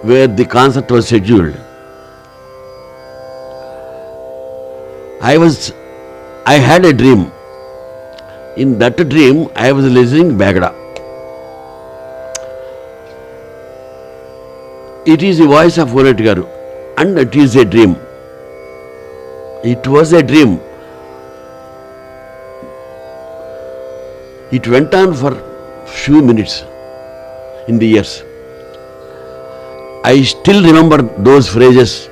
where the concert was scheduled, I had a dream. In that dream, I was listening Begada. It is the voice of Voleti Garu, and it is a dream. It was a dream. It went on for few minutes in the years. I still remember those phrases.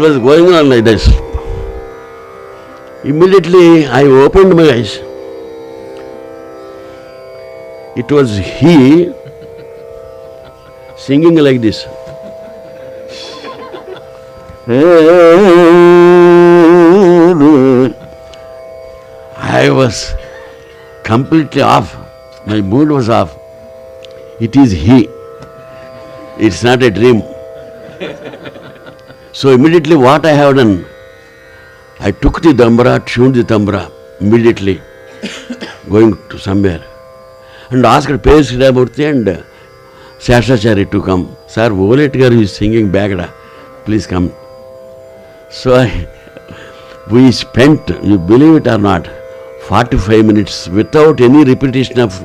was going on like this. Immediately I opened my eyes. It was he singing like this. I was completely off. My mood was off. It is he. It's not a dream. So immediately what I have done, I took the tambra, tuned the tambra immediately, going to somewhere, and asked P.S. Sridharamurthy and Shashachari to come. Sir, Voleti garu is singing Bagada. Please come. So we spent, you believe it or not, 45 minutes without any repetition of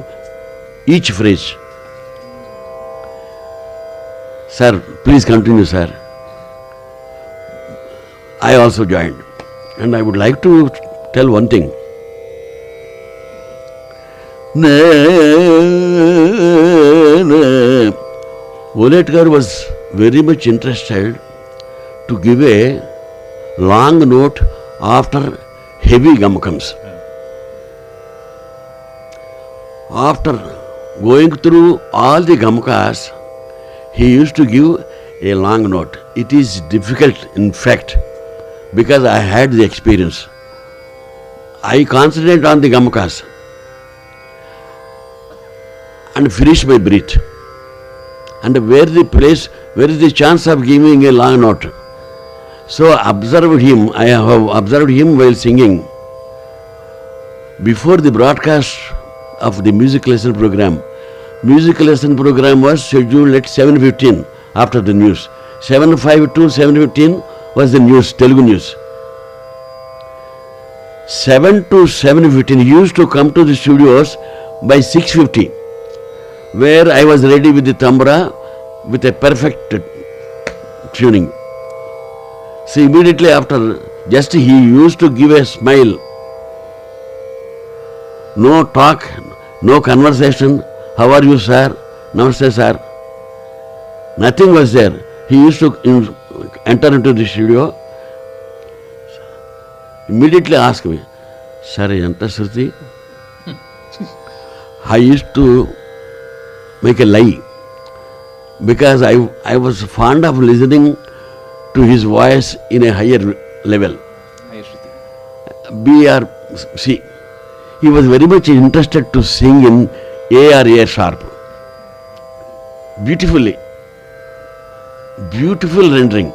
each phrase. Sir, please continue, sir. I also joined. And I would like to tell one thing. Voleti garu was very much interested to give a long note after heavy gamakams. After going through all the gamakas, he used to give a long note. It is difficult, in fact, because I had the experience. I concentrate on the gamakas and finish my breath. And where is the chance of giving a long note? So I have observed him while singing. Before the broadcast of the music lesson program was scheduled at 7:15 after the news. 7:05 to 7:15 was the news, Telugu news. 7 to 7:15 he used to come to the studios by 6:50, where I was ready with the tambra with a perfect tuning. So immediately after, just he used to give a smile. No talk, no conversation. How are you, sir? Namaste, sir. Nothing was there. He used to enter into the studio. Immediately ask me, sir, enta Shruti? I used to make a lie because I was fond of listening to his voice in a higher level. B.R.C. He was very much interested to sing in A or A sharp. Beautiful rendering.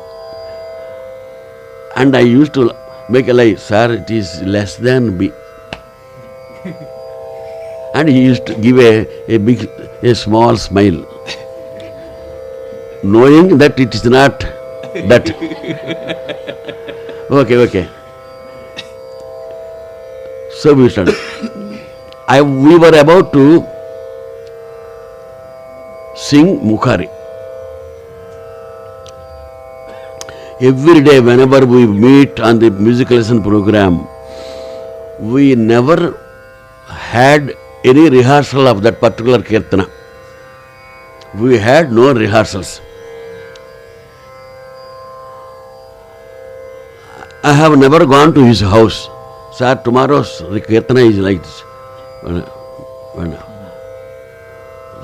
And I used to make a lie, sir, it is less than B. And he used to give a small smile, knowing that it is not that. Okay. So we started. We were about to sing Mukhari. Every day, whenever we meet on the music lesson program, we never had any rehearsal of that particular kirtana. We had no rehearsals. I have never gone to his house. Sir, tomorrow's kirtana is like this.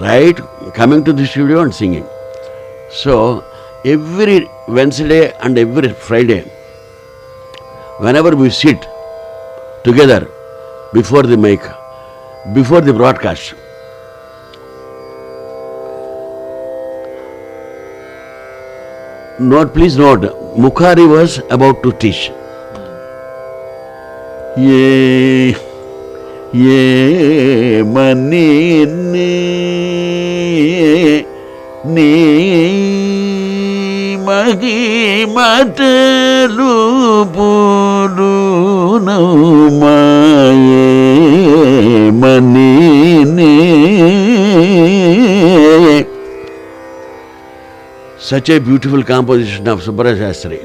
Right? Coming to the studio and singing. So, every Wednesday and every Friday, whenever we sit together before the mic, before the broadcast, please note, Mukhari was about to teach. Ye mani ni magi matalu puru naumaye mani ne. Such a beautiful composition of Subbara Shastri.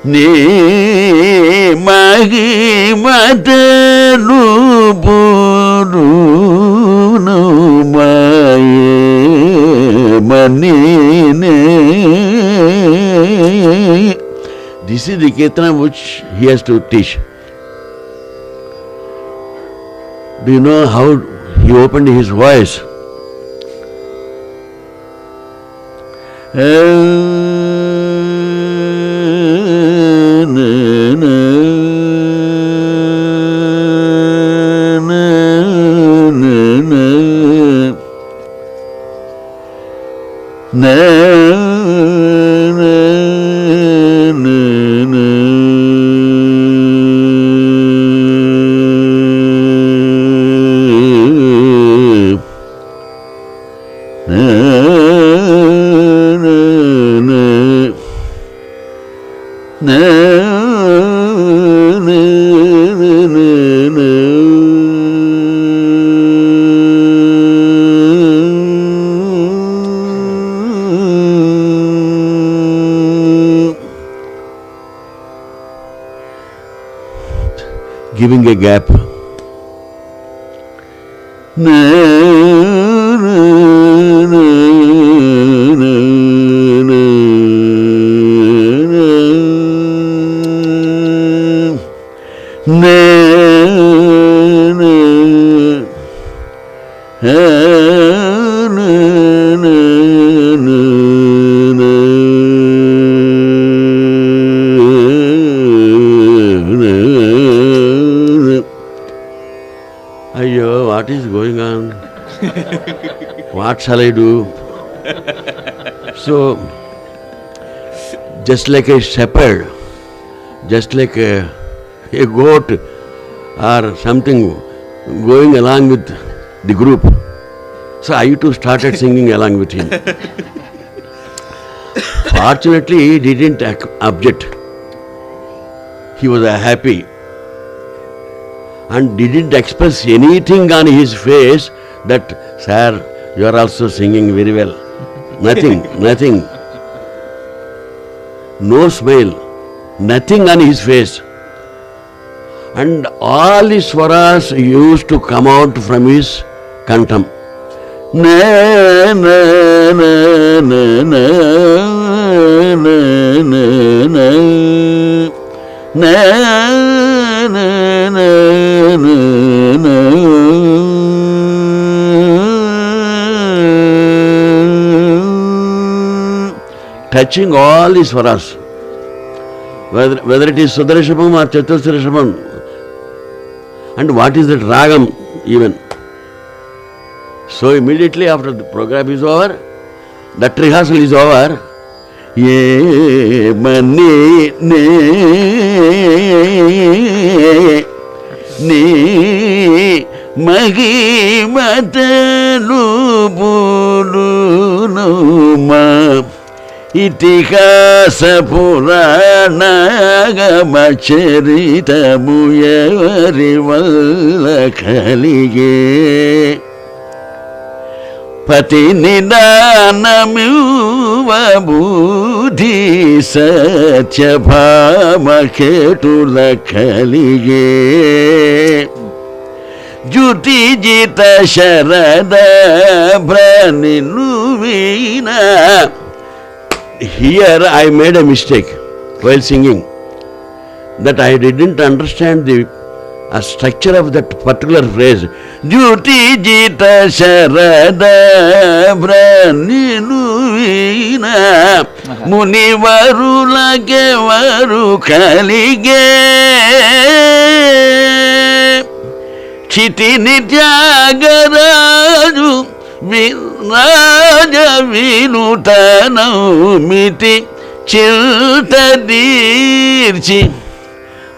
Ne magi matalu puru naumaye mani ne. This is the Kirtana which he has to teach. Do you know how he opened his voice? Giving a gap. Ayyo, what is going on? What shall I do? So, just like a shepherd, just like a goat or something going along with the group. So I too started singing along with him. Fortunately, he didn't object. He was happy and didn't express anything on his face that, sir, you are also singing very well. Nothing, nothing. No smile, nothing on his face. And all the swaras used to come out from his kantam. Na na na na na na na na na na na touching all the swaras, whether it is Sudarashabam or Chatusarashabam, and what is that ragam even. So immediately after the program is over, that rehearsal is over, ye mani ne ni magi matalu bulu no ma itihasa purana gamacharita muyavari valla kalige pati nidanamiva buddhi satya bhama ketula kalige juti jita sharada brani nuvina. Here I made a mistake while singing, that I didn't understand the structure of that particular phrase. Juti jita sharada brani nuvina muni varu lage varu kalige chiti nityagaraju Raja Vinutana miti chilta dirchi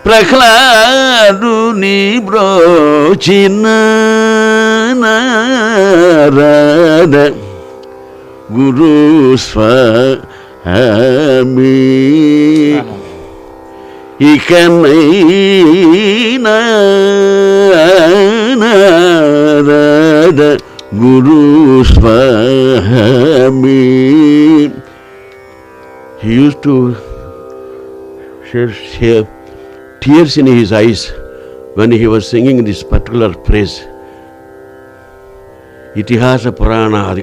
Prakladuni brochina narada Guru Swami Ikanaina narada Guru Swami. He used to share tears in his eyes when he was singing this particular phrase. Itihasa Purana.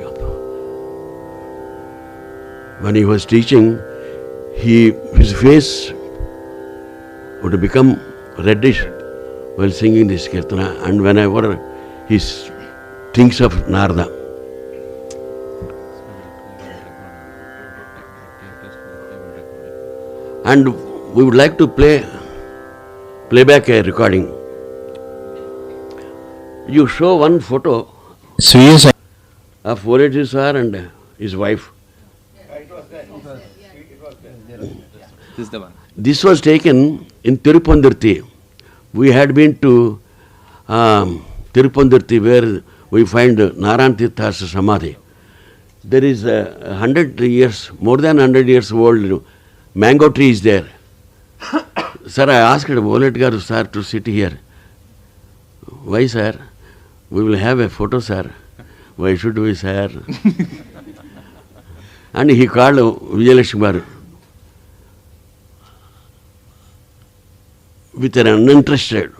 When he was teaching, his face would become reddish while singing this kirtana, and whenever he thinks of Narada. And we would like to play back a recording. You show one photo of Voleti sir and his wife. This is the one. This was taken in Tirupandurthi. We had been to Tirupandurthi, where we find Narayan Tirtha's Samadhi. There is 100 years, more than 100 years old mango tree is there. Sir, I asked Voleti Garu sir to sit here. Why, sir? We will have a photo, sir. Why should we, sir? And he called Vijayalakshmi with an uninterested.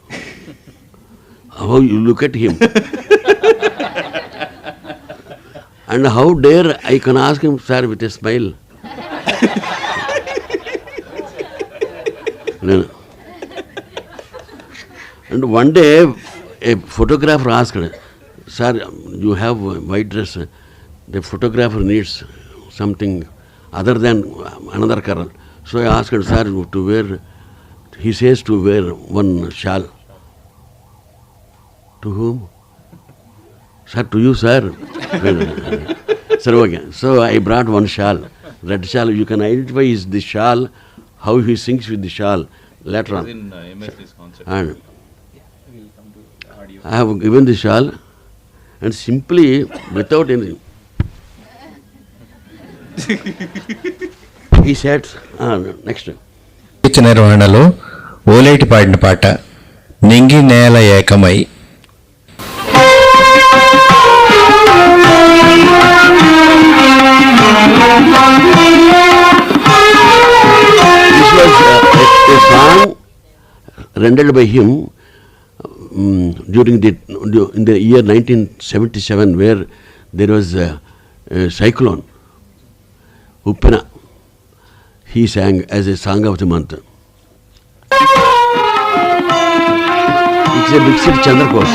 How you look at him. And how dare I can ask him, sir, with a smile. No. And one day a photographer asked, sir, you have a white dress. The photographer needs something other than another color. So I asked, sir, to wear, he says to wear one shawl. To whom? Sir, to you, sir. Sir, okay. So I brought one shawl, red shawl. You can identify is the shawl, how he sings with the shawl later on. In MSD's concert. And I have given the shawl and simply, without anything, he said, next. నిర్వహణలో ఓలేటి పాడిన పాట నింగి నేల ఏకమై. This was a song rendered by him during in the year 1977, where there was a cyclone, Uppina. He sang as a song of the month. It's a mixed Chandrakos.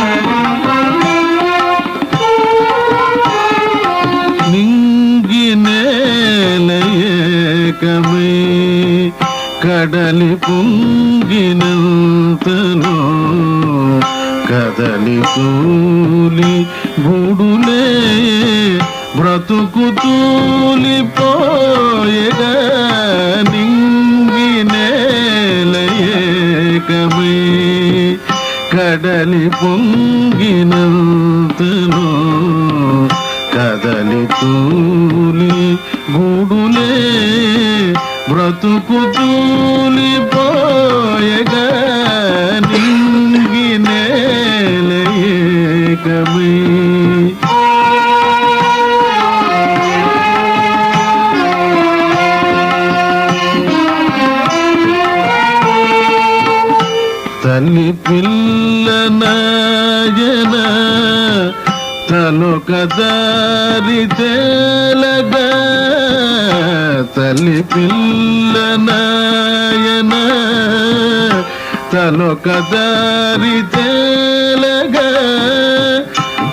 కడలి పుంగినంతలో కదలి తూలి బుడులే బ్రతుకు తూలిపోయేగా నింగి నేలయేకమై కడలి పొంగినంతలో కదలి తూలి బుడులే బ్రతుకు తూలిపోయేగా నింగి నేలయేకమై తల్లి పిల్ల నాయన తలొక దారి తేలగా తల్లి పిల్ల నాయన తలొక దారి తేలగా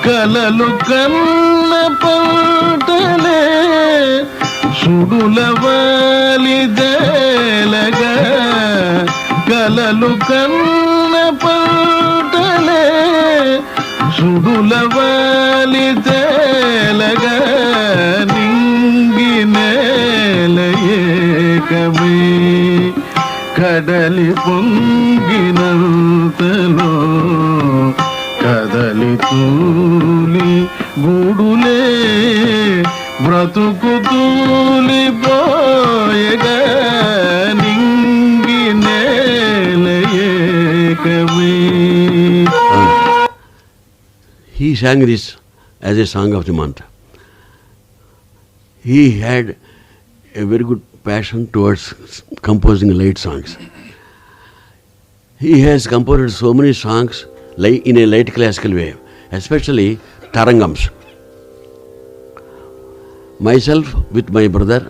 కలలు కన్న పంటలే సుడుల వాలిదేలగా కలలు కన్న పంటలే సుడుల వాలిదేలగా నింగి నేలయేకమై కడలి పొంగినంతలో కదలి తూలి బుడులే బ్రతుకు తూలిపోయేగా నింగి నేలయేకమై. He sang this as a song of the month. He had a very good passion towards composing light songs. He has composed so many songs in a light classical way, especially tarangams. Myself with my brother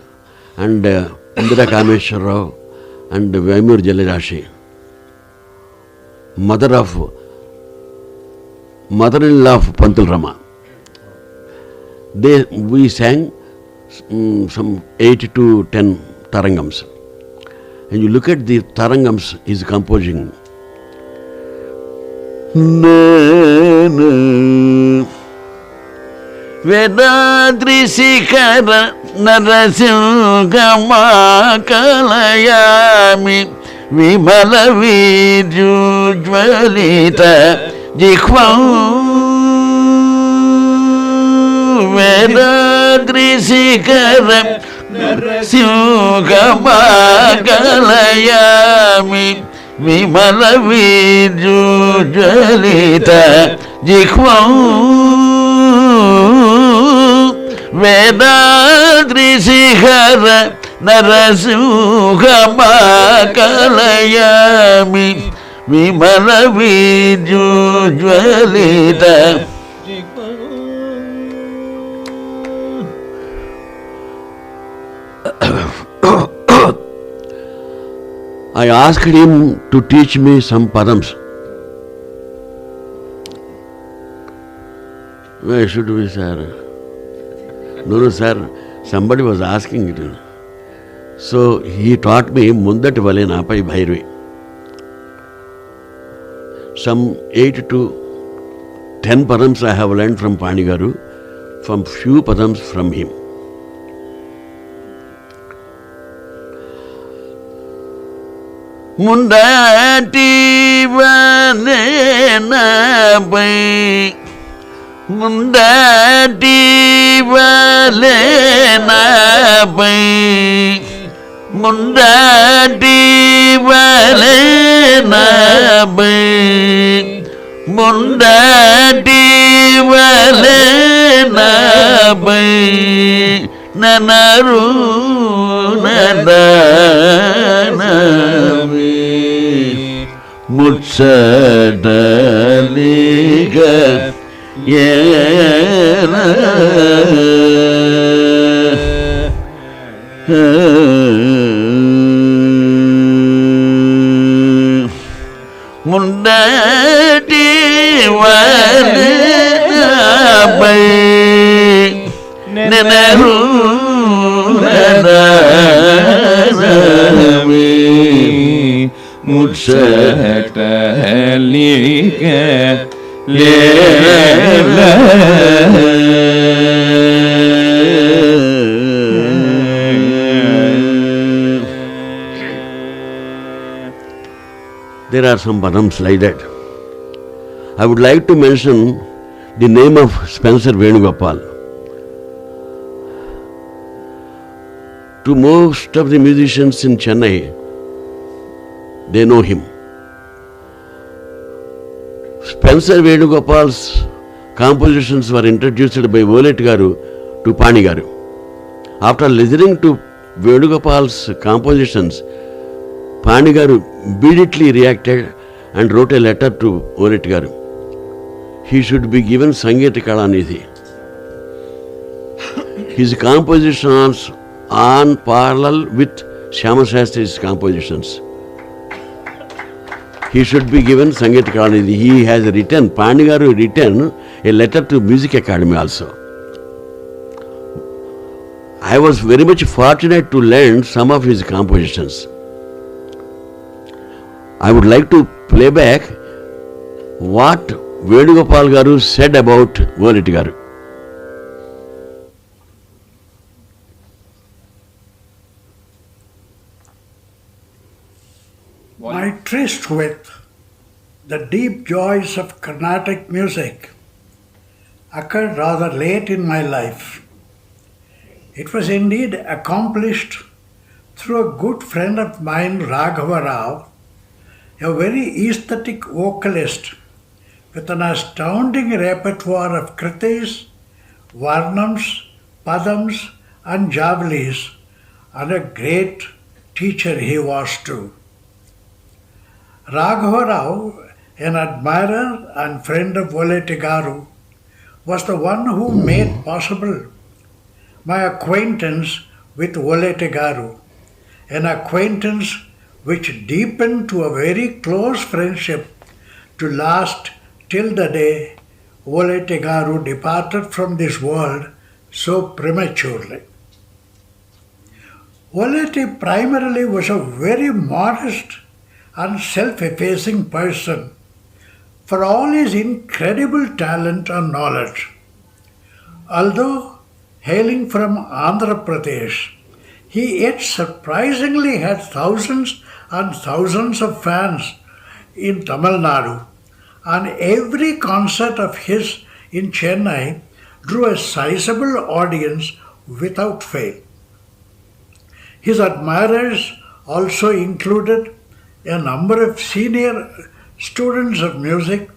and Indira Kameshwar Rao and Vaimur Jalirashi, mother-in-law of Pantul Rama. We sang some 8 to 10 tarangams. And you look at the tarangams he's composing. Vedadri Sikara Narasimgama Kalayami Vimala Vidujvalita Jikvam Vedadri Sikara Narasimgama Kalayami Vimala Vidujvalita Jikvam Vedadri Sihara Narasukama Kalayami Vimala Vidujvalita. I asked him to teach me some padams. Where should we, sir? No, sir. Somebody was asking it. So he taught me Mundati Vale Napai Bhairvi. Some 8 to 10 padams I have learned from Panigaru, from few padams from him. Mundati Vale Napai Mundati Vale Napai Mundati Vale Napai Mundati Vale Napai Nanaru Nadanami Mutsadaliga Yena Mundati Vale Napai Neneru Nadanami Mutsadaliga There are some padams like that. I would like to mention the name of Spencer Venugopal. To most of the musicians in Chennai, they know him. Spencer Venugopal's compositions were introduced by Voleti garu to Pani garu. After listening to Venugopal's compositions, Pani garu immediately reacted and wrote a letter to Voleti garu. He should be given Sangeeta Kalanidhi. His compositions are parallel with Shyama Shastri's compositions. He should be given Sangeeta Kalanidhi. He has written, Pani garu written a letter to Music Academy also. I was very much fortunate to learn some of his compositions. I would like to play back what Venugopal garu said about Voleti garu. My tryst with the deep joys of Carnatic music occurred rather late in my life. It was indeed accomplished through a good friend of mine, Raghava Rao, a very aesthetic vocalist with an astounding repertoire of kritis, varnams, padams and javalis, and a great teacher he was too. Raghava Rao, an admirer and friend of Voleti garu, was the one who made possible my acquaintance with Voleti garu, an acquaintance which deepened to a very close friendship to last till the day Voleti Garu departed from this world so prematurely. Voleti primarily was a very modest and self-effacing person for all his incredible talent and knowledge. Although hailing from Andhra Pradesh, he yet surprisingly had thousands and thousands of fans in Tamil Nadu, and every concert of his in Chennai drew a sizable audience without fail. His admirers also included a number of senior students of music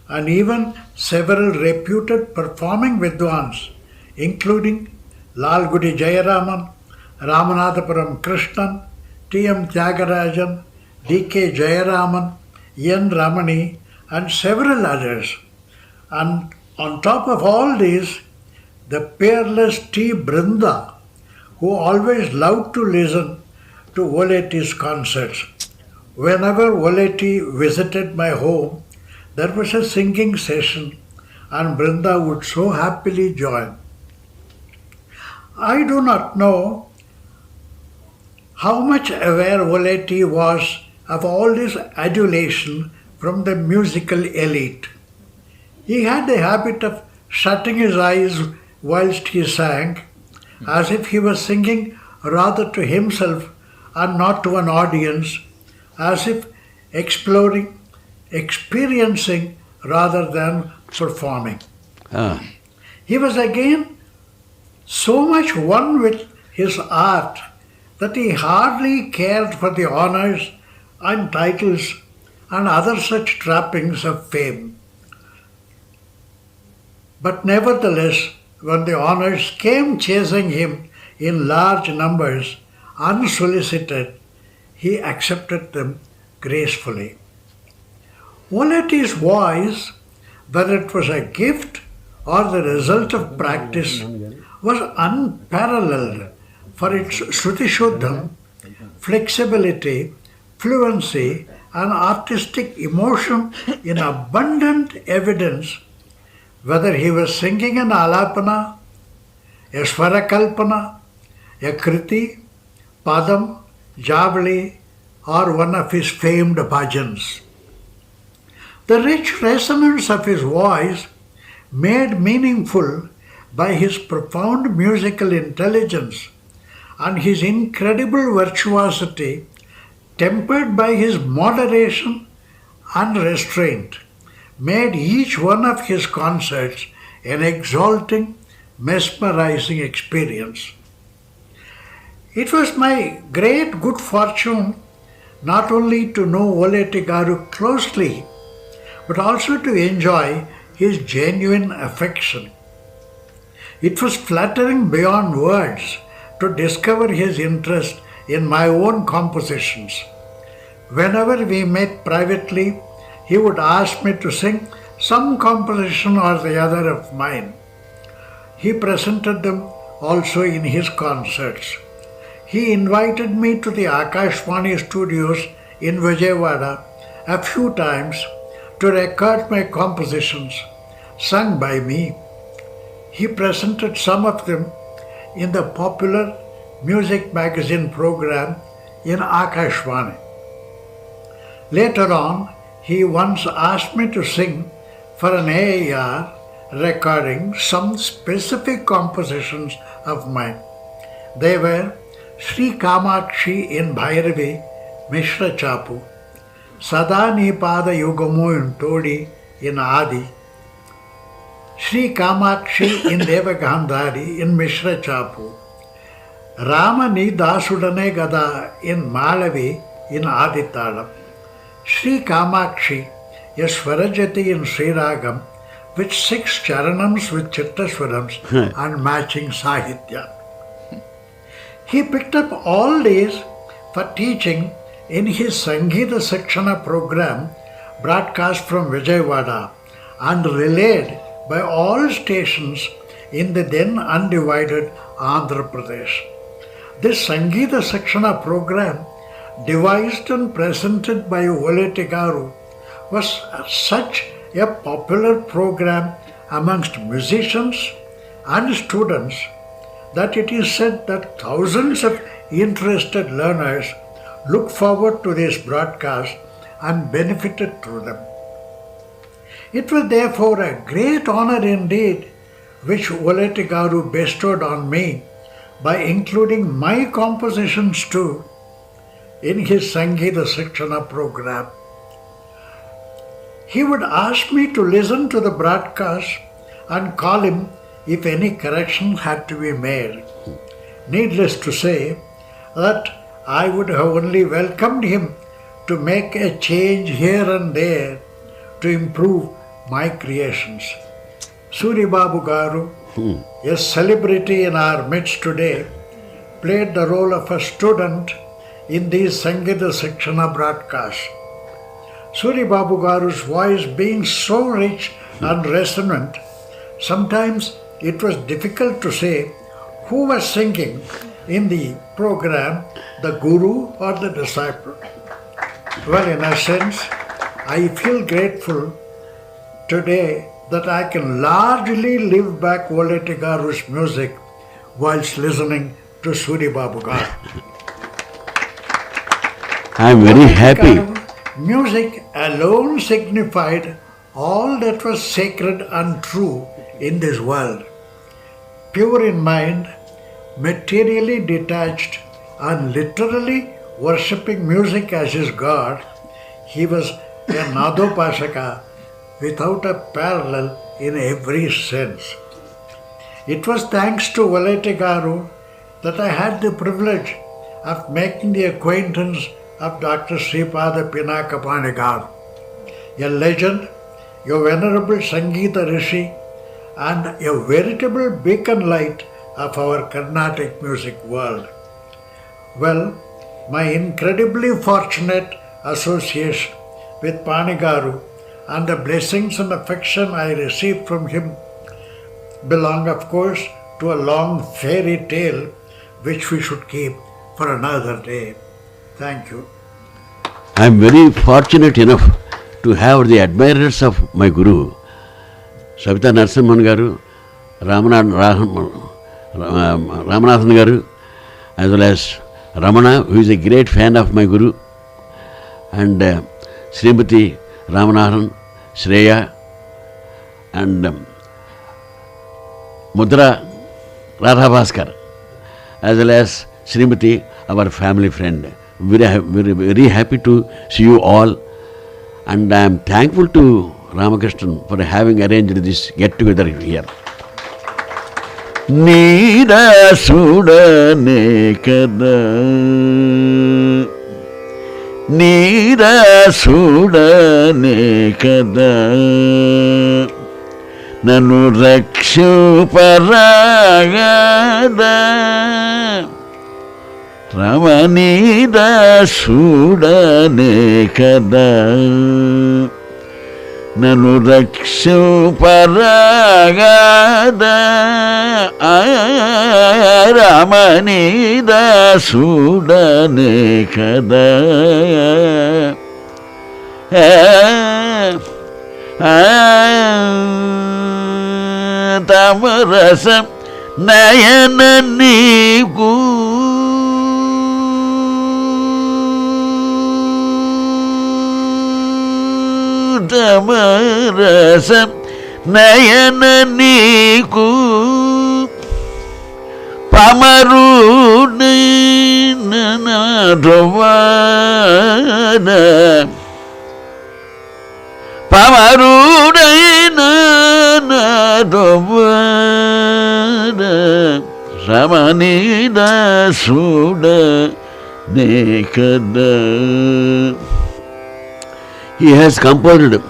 and even several reputed performing Vidwans, including Lalgudi Jayaraman, Ramanathapuram Krishnan, T.M. Tyagarajan, D.K. Jayaraman, N. Ramani, and several others. And on top of all these, the peerless T. Brinda, who always loved to listen to Voleti's concerts. Whenever Voleti visited my home, there was a singing session and Brinda would so happily join. I do not know how much aware Voleti was of all this adulation from the musical elite. He had the habit of shutting his eyes whilst he sang, as if he was singing rather to himself and not to an audience, as if exploring, experiencing rather than performing. He was again so much one with his art that he hardly cared for the honors and titles and other such trappings of fame. But nevertheless, when the honors came chasing him in large numbers, unsolicited, he accepted them gracefully. Voleti's voice, whether it was a gift or the result of practice, was unparalleled for its Shruti-Shuddham, flexibility, fluency, and artistic emotion in abundant evidence, whether he was singing an alapana, a svarakalpana, a kriti, padam, javli, or one of his famed bhajans. The rich resonance of his voice, made meaningful by his profound musical intelligence and his incredible virtuosity, tempered by his moderation and restraint, made each one of his concerts an exalting, mesmerizing experience. It was my great good fortune not only to know Voleti Garu closely, but also to enjoy his genuine affection. It was flattering beyond words to discover his interest in my own compositions. Whenever we met privately, he would ask me to sing some composition or the other of mine. He presented them also in his concerts. He invited me to the Akashvani studios in Vijayawada a few times to record my compositions sung by me. He presented some of them in the popular music magazine program in Akashvani. Later on, he once asked me to sing for an AAR recording some specific compositions of mine. They were Sri Kamakshi in Bhairavi, Mishra Chapu, Sada Nipada Yugamu in Todi in Adi, Sri Kamakshi in Devagandhari in Mishra Chapu, Rama Ni Dasudane Gada in Malavi in Aditalam, Sri Kamakshi, a Swarajati in Sriragam, with 6 charanams with chittaswarams and matching sahitya. He picked up all these for teaching in his Sangeeta Sakshana program broadcast from Vijayawada and relayed by all stations in the then undivided Andhra Pradesh. This Sangeeta Sakshana program, devised and presented by Voleti Garu, was such a popular program amongst musicians and students that it is said that thousands of interested learners look forward to this broadcast and benefited through them. It was therefore a great honor indeed which Voleti Garu bestowed on me by including my compositions too in his Sangeeta Sikshana program. He would ask me to listen to the broadcast and call him if any correction had to be made. Needless to say that I would have only welcomed him to make a change here and there to improve my creations. Suri Babu Garu, a celebrity in our midst today, played the role of a student in these Sangeeta Sikshana broadcasts. Suri Babu Garu's voice being so rich and resonant, sometimes it was difficult to say who was singing in the program, the guru or the disciple. Well, in a sense, I feel grateful today that I can largely live back Voleti Garu's music whilst listening to Suri Babu Garu. I am very happy. Music alone signified all that was sacred and true in this world. Pure in mind, materially detached, and literally worshipping music as his God, he was a NADOPASAKA without a parallel in every sense. It was thanks to Voleti Garu that I had the privilege of making the acquaintance of Dr. Sripada Pinakapani Garu, a legend, a venerable Sangeeta Rishi, and a veritable beacon light of our Carnatic music world. Well, my incredibly fortunate association with Pani Garu and the blessings and affection I received from him belong, of course, to a long fairy tale which we should keep for another day. Thank you. I am very fortunate enough to have the admirers of my Guru, Savita Narasimhan Garu, Ramanathan Garu, as well as Ramana, who is a great fan of my Guru, and Srimati Ramanathan, Shreya, and Mudra Radhabhaskar, as well as Srimati, our family friend. Very happy to see you all, and I am thankful to Ramakrishnan for having arranged this get-together here. Neera sudane kada, neera sudane kada, nanu rakshu paragada, Ramanida sudane kada, nanu rakshu paragada, Ramanida sudane kada, tamarasam nayana niku, tamarasam nayana niku, pamaruni NADOPASAKA, pamaruni NADOPASAKA, Ramanida sudane kada. He has composed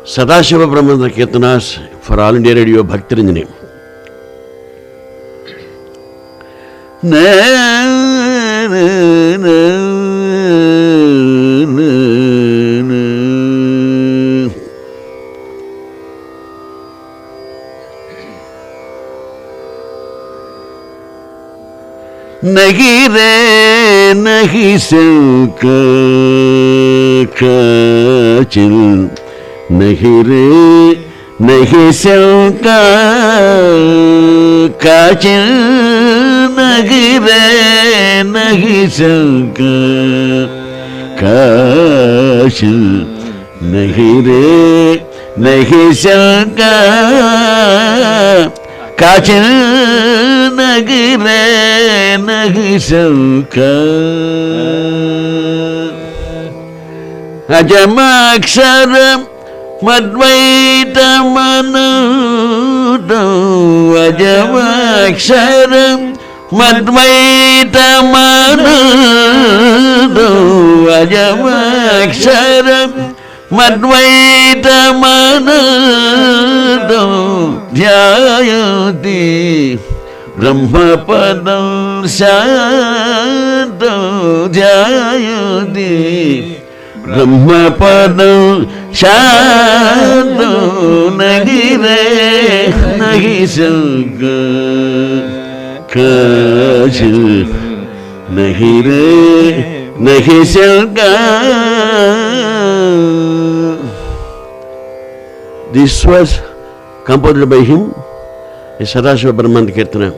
Sadashiva Brahmandra Kirtanas for All India Radio Bhakti Ranjani. Nagire nahi sanka kachil nahi re nahi sanka kachil nahi re nahi sanka kachil nahi re nahi sanka kachil nahi re nahi sanka ajamaksharam madvaitamanudam ajamaksharam madvaitamanudam ajamaksharam madvaitamanudam dhyayati brahmapadam shantam dhyayati brahmapadam shantam nahi re nahi sanka kachil nahi re nahi sanka. This was composed by him, a Sadashiva Brahman Kirtana.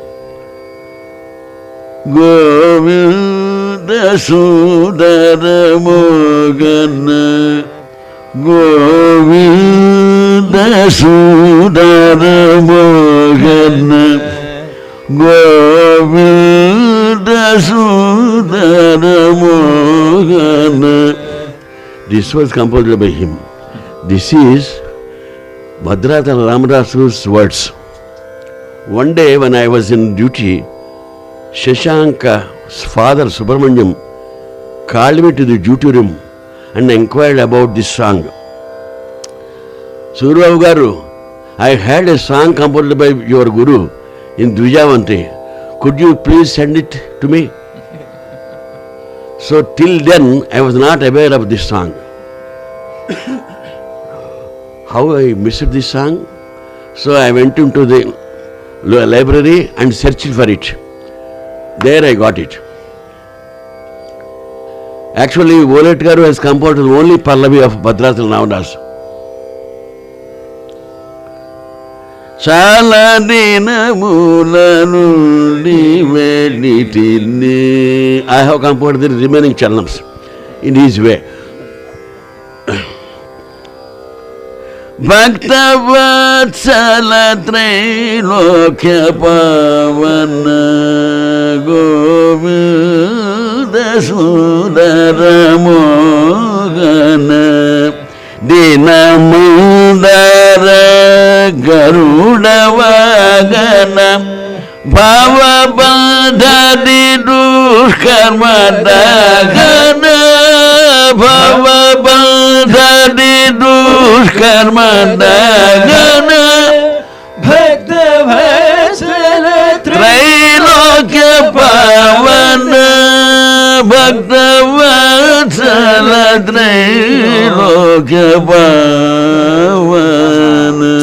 Govinda Sudara Mogana Govinda Sudara Mogana Govinda Sudara Mogana. This was composed by him. This is Madhuradhwani Ramadasu's words. One day when I was in duty, Shashanka's father Subramanyam called me to the duty room and inquired about this song. Suri Babu garu, I had a song composed by your guru in Dvijavanti. Could you please send it to me? So till then I was not aware of this song. How I missed this song? So I went into the library and searched for it. There I got it. Actually, Voleti garu has composed only Pallavi of Madhuradhwani Navadas. Chala dinamula nundi veditini. I have composed the remaining charanams in his way. Bhaktavatsala Trailokya Pavana Govinda Sudara Mogana Dinamudara Garuda Vagana Bhava Bandhadi Dushkarma Dagana Bhava Bandhadi Dushkarma Dagana Bhakta Vatsala Trailokya Pavana Bhakta Vatsala Trailokya Pavana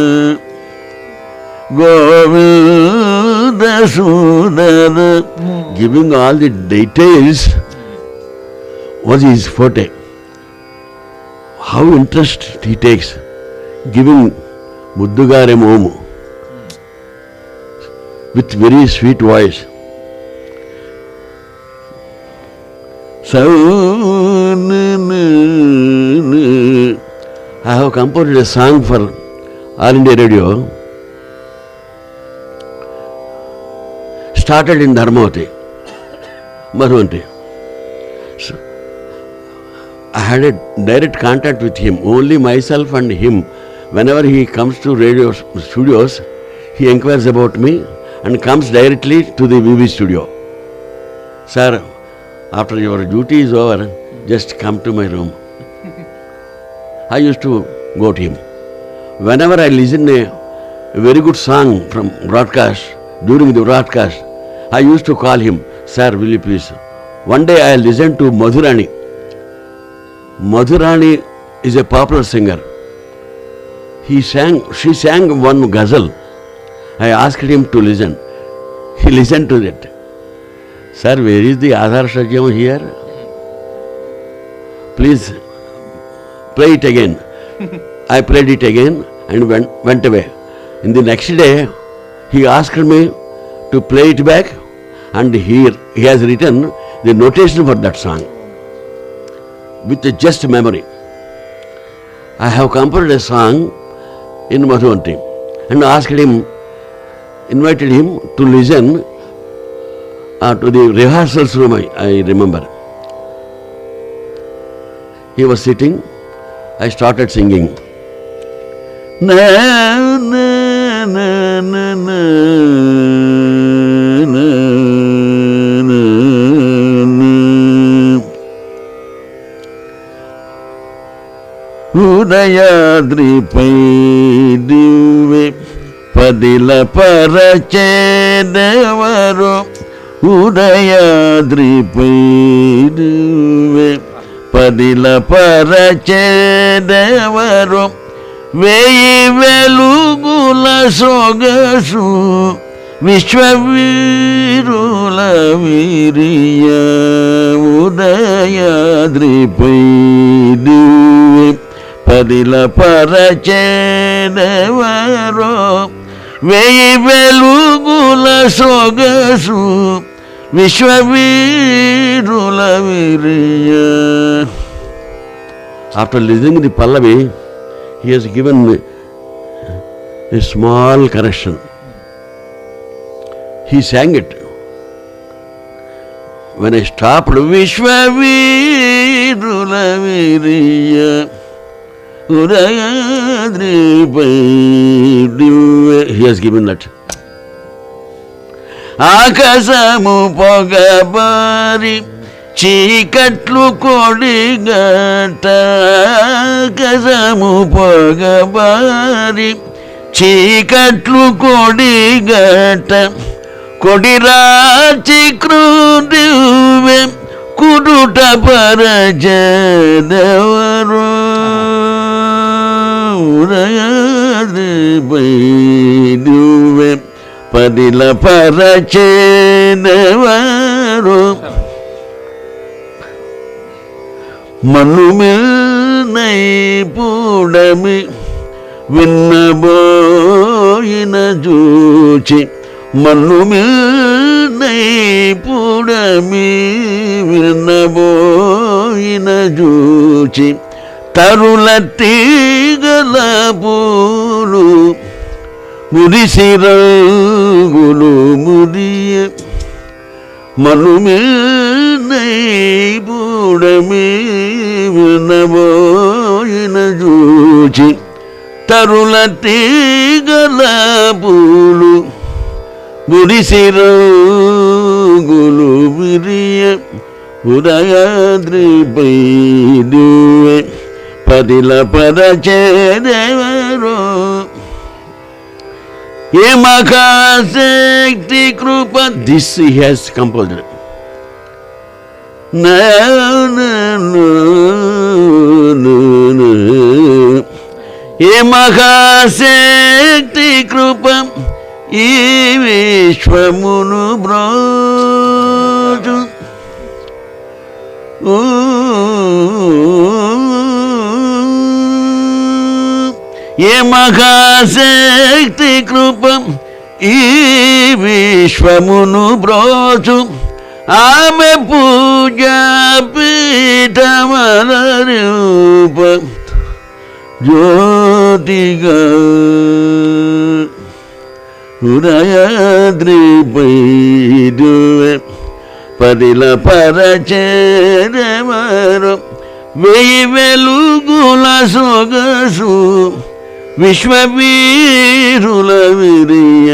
Govinda Sudara. Giving all the details was his forte. How interest he takes, giving Muddugare Momu with very sweet voice. So I have composed a song for All India Radio, started in Dharmavati, Madhuradhwani. So, I had a direct contact with him, only myself and him. Whenever he comes to radio studios, he inquires about me and comes directly to the VV studio. Sir, after your duty is over, just come to my room. I used to go to him. Whenever I listen a very good song from broadcast, during the broadcast, I used to call him, sir, will you please? One day I listened to Madhurani. Madhurani is a popular singer. She sang one ghazal. I asked him to listen. He listened to it. Sir, where is the Adhar Satyam here? Please play it again. I played it again and went away. In the next day, he asked me to play it back, and he has written the notation for that song with a just memory. I have composed a song in Madhuradhwani and invited him to listen to the rehearsals room, I remember. He was sitting, I started singing. Na na na na na na na na. Udayadripai divve padila parachedevaru. Udayadripai divve padila parachedevaru. వేయి వెలుగుల సొగసు విశ్వవీరుల వీరియ ఉదయాద్రిపై దివ్వె పదిల పరచెదెవరో వేయి వెలుగుల సొగసు విశ్వవీరుల వీరియ. After listening the Pallavi, he has given a small correction. He sang it. When I stopped, Vishwavirula Viriya Udayadripai Divve, he has given that. Akasamu Pogabari చీకట్లు కొడిగట ఆకాశము పొగబారి చీకట్లు కొడిగట కొడిరాచి క్రూదివే కుడుట పరచెదెవరో ఉదయాద్రిపై దివ్వె పదిల పరచెదెవరో మనుమిల్నై పూడమి విన్నబోయిన జూచి మనుమిల్నై పూడమి విన్నబోయిన జూచి తరుల తీగల పూలు మురిసిరంగులు మురియ మనుమిల్నై పూడమి వినబోయిన జూచి తరుల తీగల పూలు మురిసిరంగులు విరియ ఉదయాద్రిపై దివ్వె పదిల పరచెదెవరో ఏ మహాశక్తి కృప. This he has composed. ఏ మహాశక్తి కృప ఈ విశ్వమును బ్రోచు ఏ మహాశక్తి కృప ఈ విశ్వమును బ్రోచు ఆమె పూజా పీఠమల రూప జ్యోతిగా ఉదయాద్రిపై దివ్వె పదిల పరచెదెవరో వేయి వెలుగుల సొగసు విశ్వవీరుల విరియ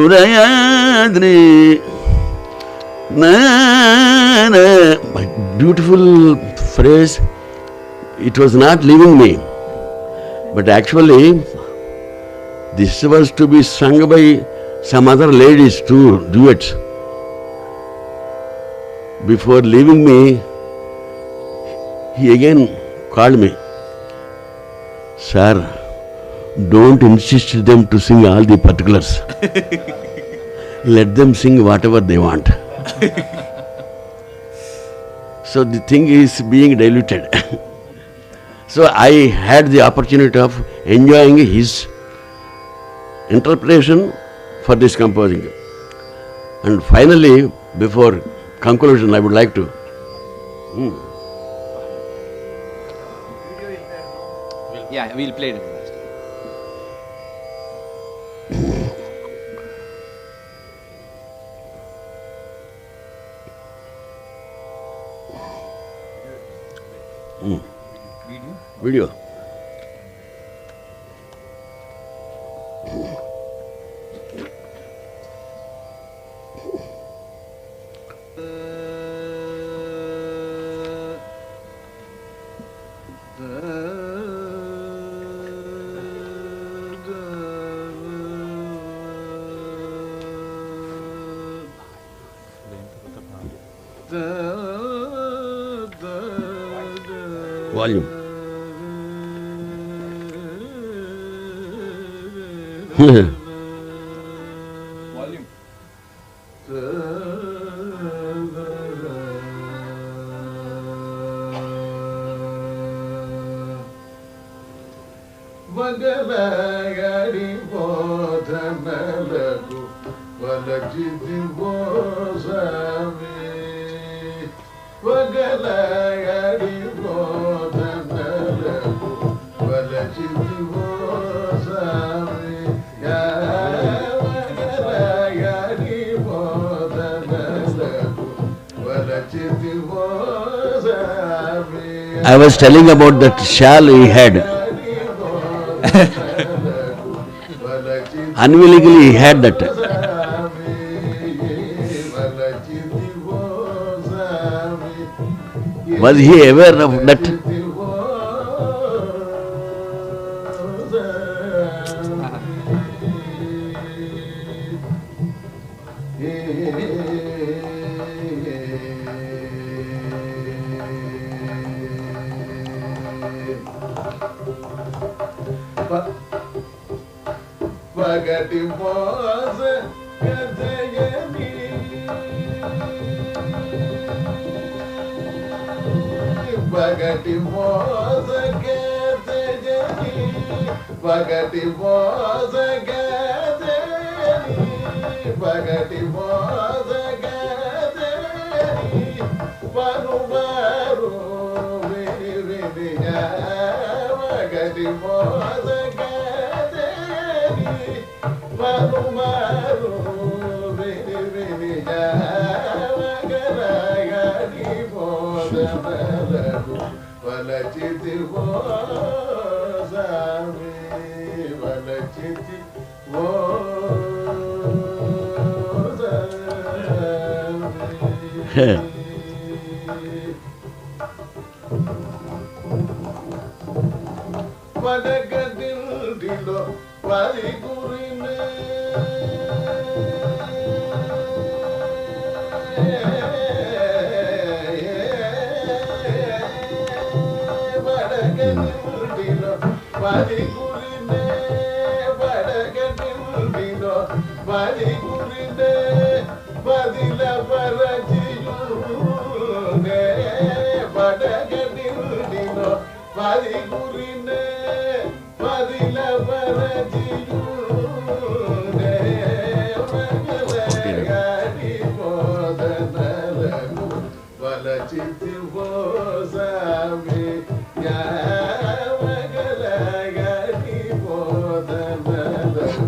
Udayadri. Beautiful phrase. It was not leaving me, but actually this was to be sung by some other ladies too, duets. Before leaving me, he again called me. Sir, don't insist them to sing all the particulars. Let them sing whatever they want. So the thing is being diluted. So I had the opportunity of enjoying his interpretation for this composing. And finally, before conclusion, I would like to Yeah, we'll play it. video. Volume. Volume. వగలగడి బోధనలకు వలచితి మోసమే వగలగడి బోధనలకు వలచితి మోసమే వగలగడి బోధనలకు వలచితి మోసమే. I was telling about that shawl he had. Unwillingly he had that. Was he aware of that? పగటి మోస కథయని పగటి మోస కథయని పగటి మోస కథయని పగటి మోస కథయని పరువారు విని వినిగా పగటి మోస Maru maru veni veni javagari boda malagu valachiti vozami valachiti vozami. Vadagadilo valigurine vadagadilo valigurine vadagadilo valigurine vadila parajiyune vadagadilo valigurine vadila parajiyune vagalagari bodanalahu valachiti vozami ya vagalagari bodanalahu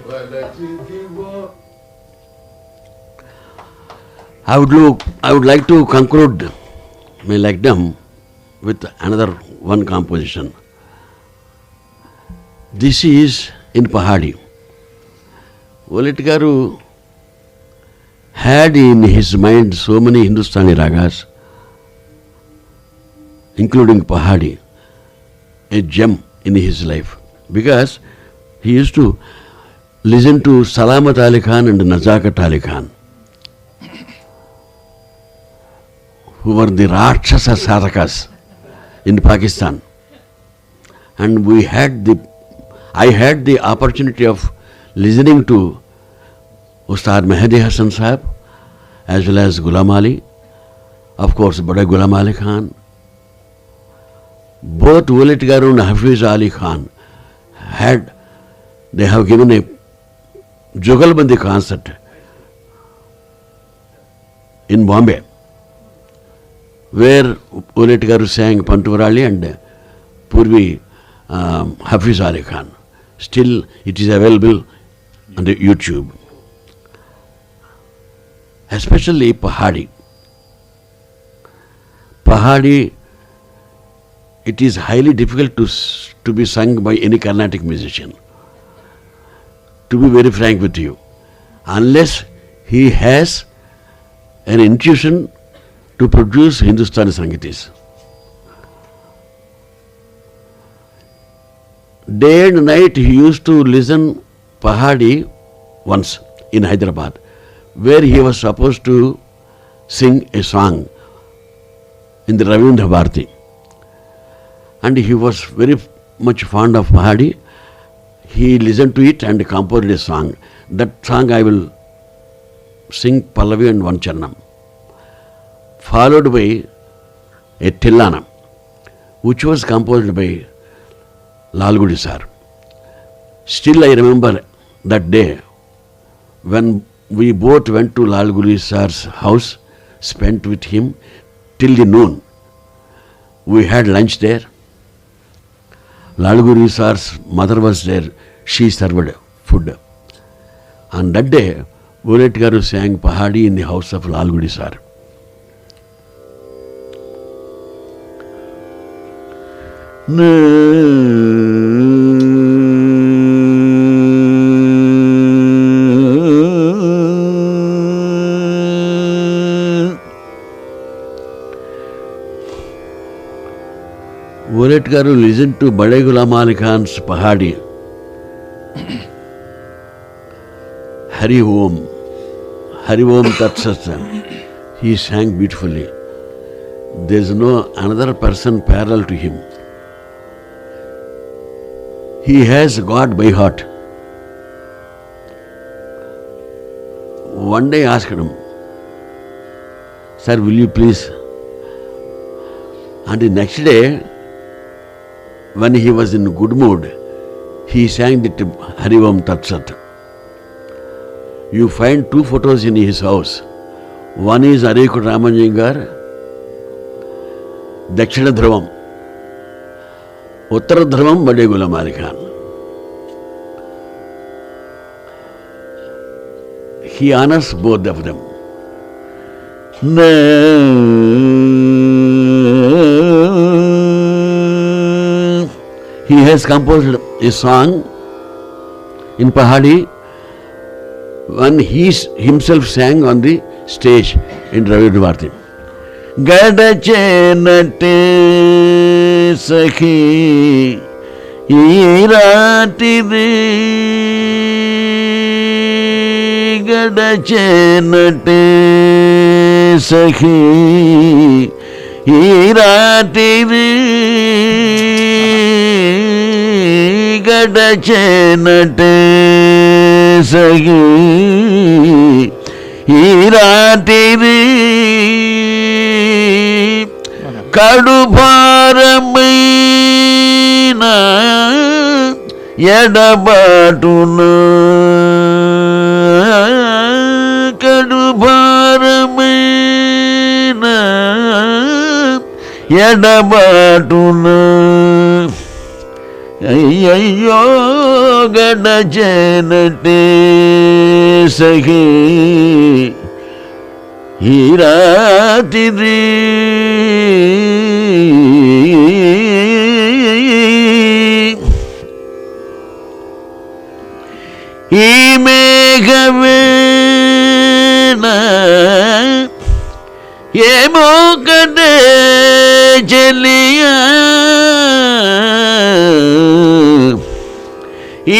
valachiti vozami. I would like to conclude my LecDem with another one composition. This is in Pahadi. Voleti garu had in his mind so many Hindustani ragas, including Pahadi, a gem in his life, because he used to listen to Salamat Ali Khan and Nazakat Ali Khan, who were the Rakshasa Sadhakas in Pakistan. And I had the opportunity of listening to Ustad Mehdi Hassan Sahib as well as Ghulam Ali, of course, Bada Ghulam Ali Khan. Both Voleti Garu and Hafiz Ali Khan they have given a Jugalbandi concert in Bombay, where Voleti Garu sang Pantuvarali and Purvi Hafiz Ali Khan. Still, it is available on the YouTube. Especially Pahadi. Pahadi, it is highly difficult to be sung by any Carnatic musician. To be very frank with you, unless he has an intuition to produce Hindustani Sangeetis. Day and night he used to listen Pahadi once in Hyderabad, where he was supposed to sing a song in the Ravindra Bharati. And he was very much fond of Pahadi. He listened to it and composed a song. That song I will sing Pallavi and one Charnam, followed by a Tillana, which was composed by Lalgudi sir. Still I remember that day when we both went to Lalgudi sir's house, spent with him till the noon. We had lunch there. Lalgudi sir's mother was there. She served food. On that day, Voleti Garu sang Pahadi in the house of Lalgudi sir. Voleti Garu listened to Bade Ghulam Ali Khan's Pahadi. Hari Om Tat Sat. He sang beautifully. There is no another person parallel to him. He has God by heart. One day I asked him, "Sir, will you please?" And the next day, when he was in good mood, he sang the Hari Om Tat Sat. You find two photos in his house. One is Arikut Ramanjangar, Dakshina Dhruvam, Uttara Dhruvam Bade Ghulam Ali Khan. He honors both of them. He has composed a song in Pahadi when he himself sang on the stage in Ravindra Bharati. Gadache nate sakhi irati re, gadache nate sakhi irati re, gadache nate sakhi irati re, కడుభారమైన ఎడబాటున, కడుభారమైన ఎడబాటున, అయ్యయ్యో గడచెనటే సఖీ ఈ రాత్రి ఈ మేఘవేణ ఏమో కదే చెలియా,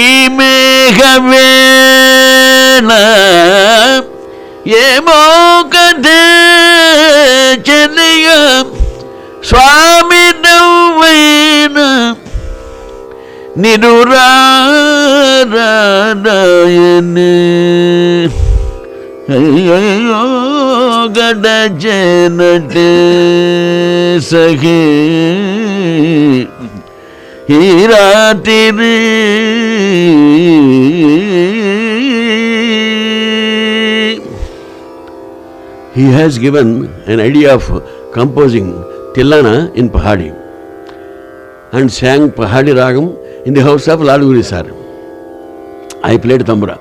ఈ మేఘవేణ ఏమో కదే చెలియా, స్వామి నవ్వైన నిరురారాయనే, అయ్యయ్యో गड जनटे सहे हीरा तेरे he has given an idea of composing Tillana in Pahadi and sang Pahadi Ragam in the house of Lalguri sir. I played tambura.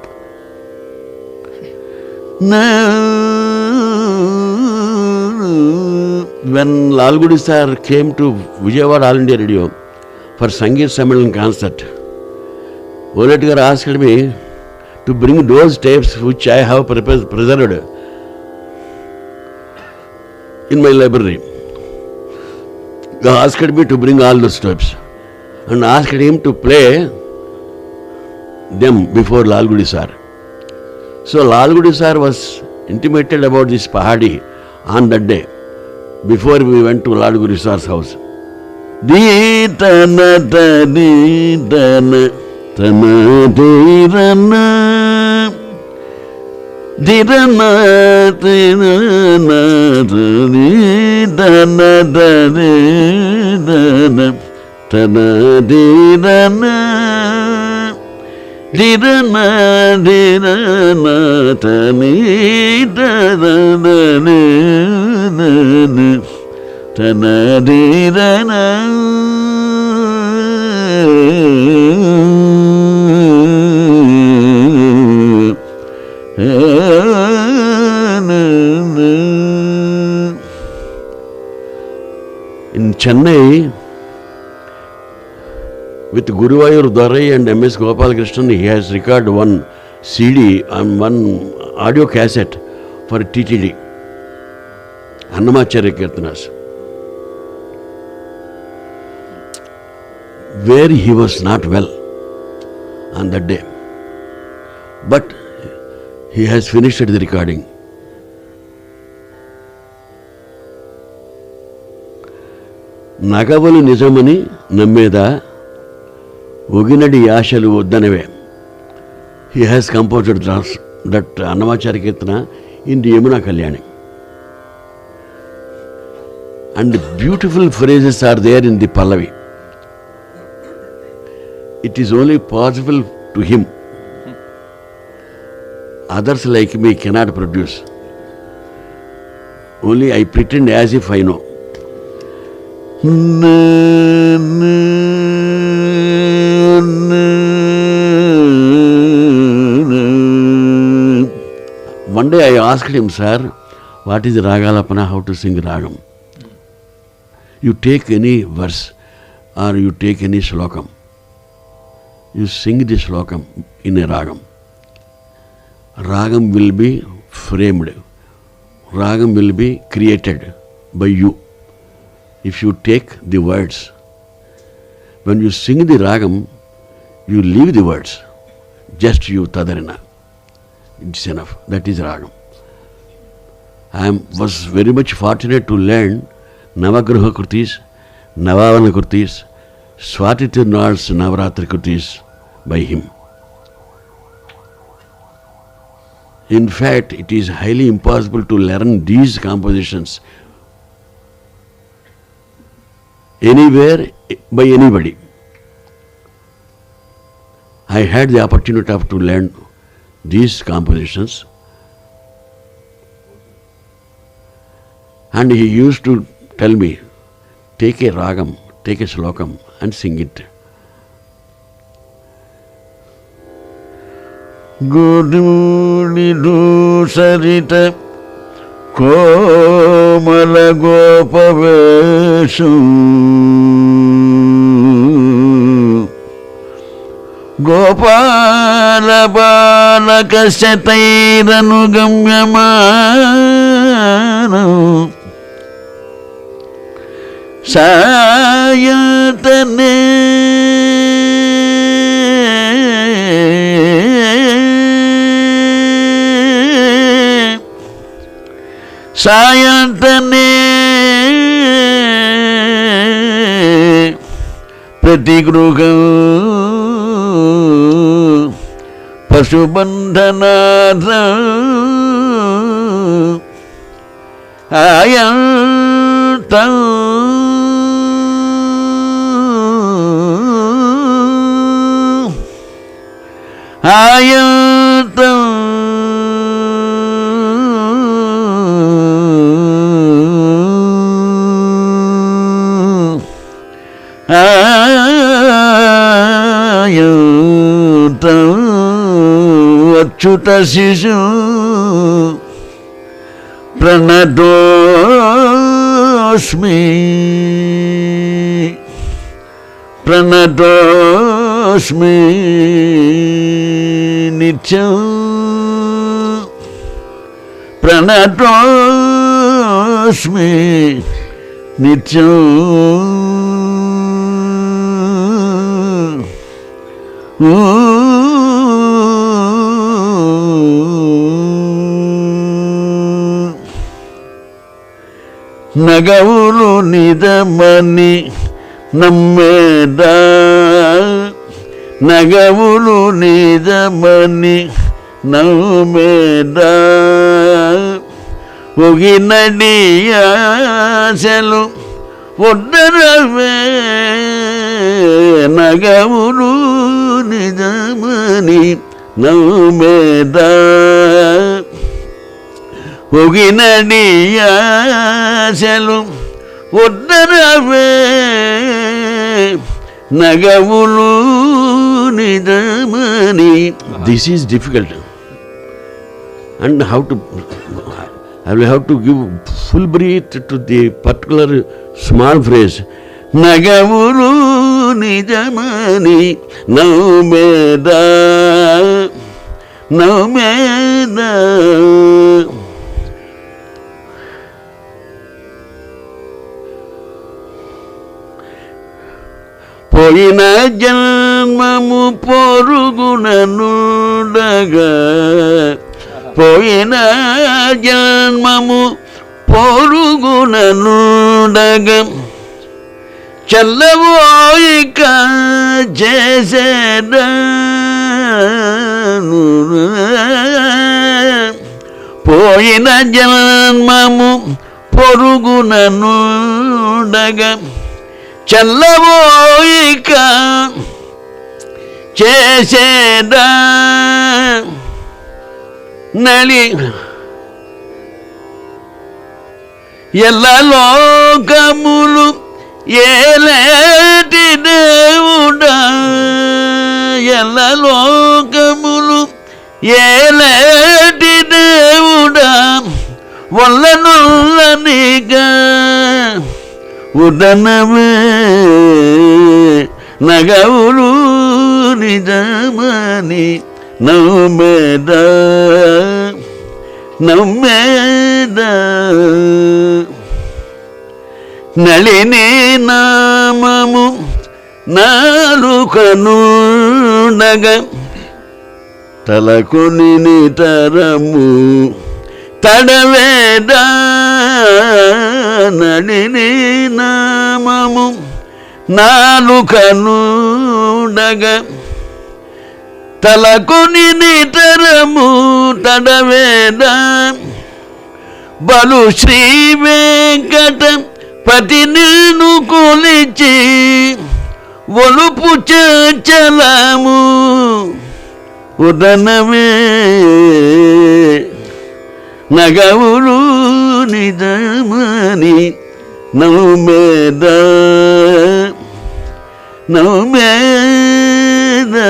When Lalguri sir came to Vijayawada All India Radio for Sangeet Sammelan concert, Voleti garu asked me to bring those tapes which I have preserved in my library. He asked me to bring all those tapes and asked him to play them before Lalgudi sir. So Lalgudi sir was intimated about this Pahadi on that day before we went to Lalgudi sir's house. Dee-tana dee-tana tana dee-rana dee-rana dee-rana dee-dana dee-dana tana dee-rana dee-rana dee-rana tani-dana dee-dana tana dee-rana. In Chennai, with Guruvayur Dharai and M.S. Gopalakrishnan, he has recorded one CD and one audio cassette for TTD, Annamacharya Kirtanas, where he was not well on that day. But he has finished the recording. నగవలు నిజమని నమ్మేదా ఒగినడి ఆశలు వద్దనవే. He has composed that Annamacharya Kirtana in the Yamuna Kalyani. And beautiful phrases are there in the Pallavi. It is only possible to him. Others like me cannot produce. Only I pretend as if I know. One day I asked him, sir, what is Ragalapana, how to sing Ragam? You take any verse or you take any slokam, you sing the slokam in a Ragam. Ragam will be framed. Ragam will be created by you. If you take the words, when you sing the Ragam, you leave the words, just you tadarina. It's enough. That is Ragam. I was very much fortunate to learn Navagraha Krutis, Navavana Krutis, Swati Tirunal's Navaratri Krutis by him. In fact, it is highly impossible to learn these compositions anywhere by anybody. I had the opportunity to learn these compositions, and he used to tell me, take a ragam, take a slokam and sing it. Godudi sarita komala gopaveshu gopala balaka setairanu gamyamanu sayatane sayantane pratigruha pasubandhanadha ayantam ayantam ayantam achyuta sishu pranadosmi pranadosmi nityam pranadosmi nityam నగవులు నిజమని నమ్మేదా నగవులు నిజమని నమ్మేదా ఒగినడి ఆశలు ఒడ్డరవే నగవులు నిజమని నమ్మేదా ఒగినడి ఆశలు ఒడ్డరవే నగవులు నిజమని. This is difficult, and how to I will have to give full breath to the particular small phrase. నగవులు నిజమని నమ్మేదా నమ్మేదా పోయిన జన్మము పొరుగుననుండగా పోయిన జన్మము పొరుగుననుండగా చల్లబోయిక చేసేదాను పోయిన జన్మము పొరుగుననుండగా చల్లబోయిక చేసేదా నలి ఎల్ల లోకములు ఏలేటి దేవుడా ఎల్ల లోకములు ఏలేటి దేవుడా వల్లనుల్లనిగా ఉదనమే నగవులు నిజమని నమ్మేదా నమ్మేదా నళిని నామము నాలుకనుండగా తలకొని నితరము తడవేదా నళిని నామము నాలుకనుండగా తలకొని నితరము తడవేదా బలు శ్రీ వెంకట పతి నిన్ను కొలిచి ఒలుపు చలము ఉదనమే నగవులు నిజమని నమ్మేదా నమ్మేదా